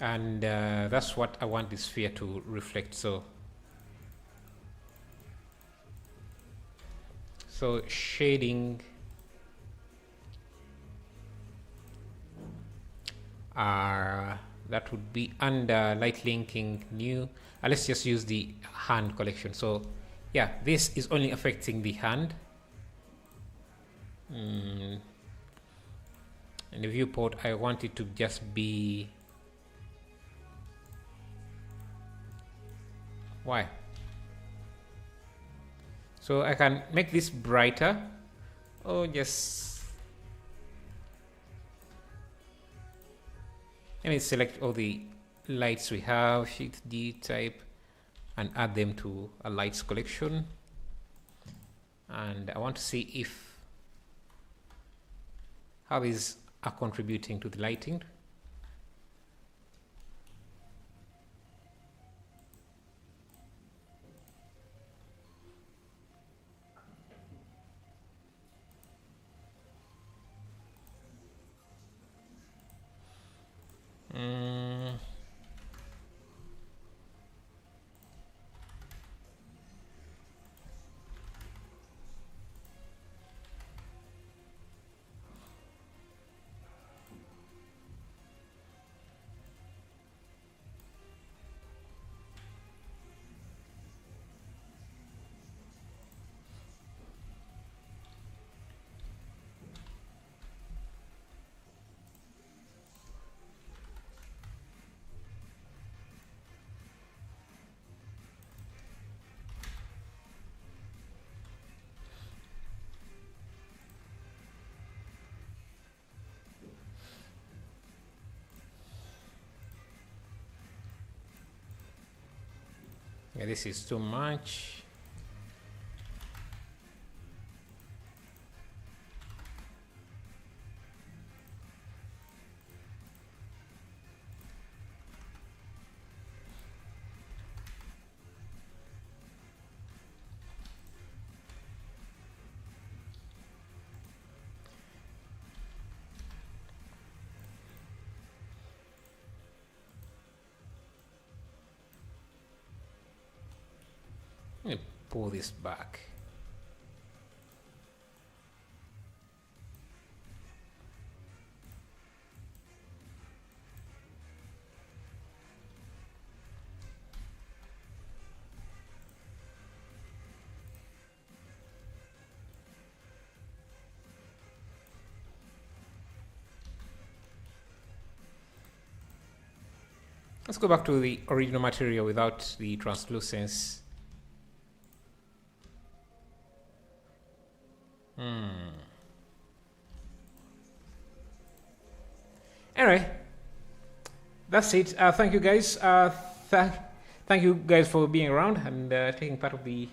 And that's what I want this sphere to reflect. So shading, that would be under light linking new. Let's just use the hand collection. So yeah, this is only affecting the hand. In the viewport, I want it to just be. Why? So I can make this brighter, or just let me select all the lights we have, Shift D type, and add them to a lights collection. And I want to see if how these are contributing to the lighting. Yeah, this is too much. Let me pull this back. Let's go back to the original material without the translucence. Anyway, that's it. Thank you guys. Thank you guys for being around and taking part in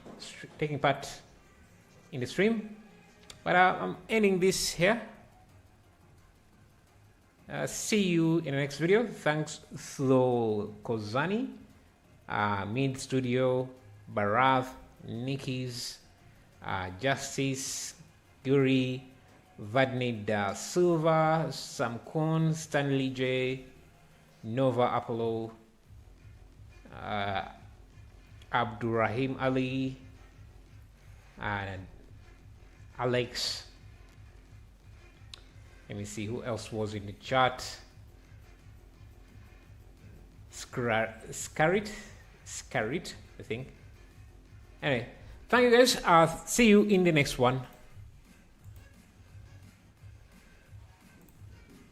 the stream. But I'm ending this here. See you in the next video. Thanks to Kozani, Mid Studio, Barath, Nikki's, Justice, Guri, Vadney Da Silva, Sam Kun, Stanley J, Nova Apollo, Abdurrahim Ali, and Alex. Let me see who else was in the chat. Scarit, I think. Anyway, Thank you guys. See you in the next one.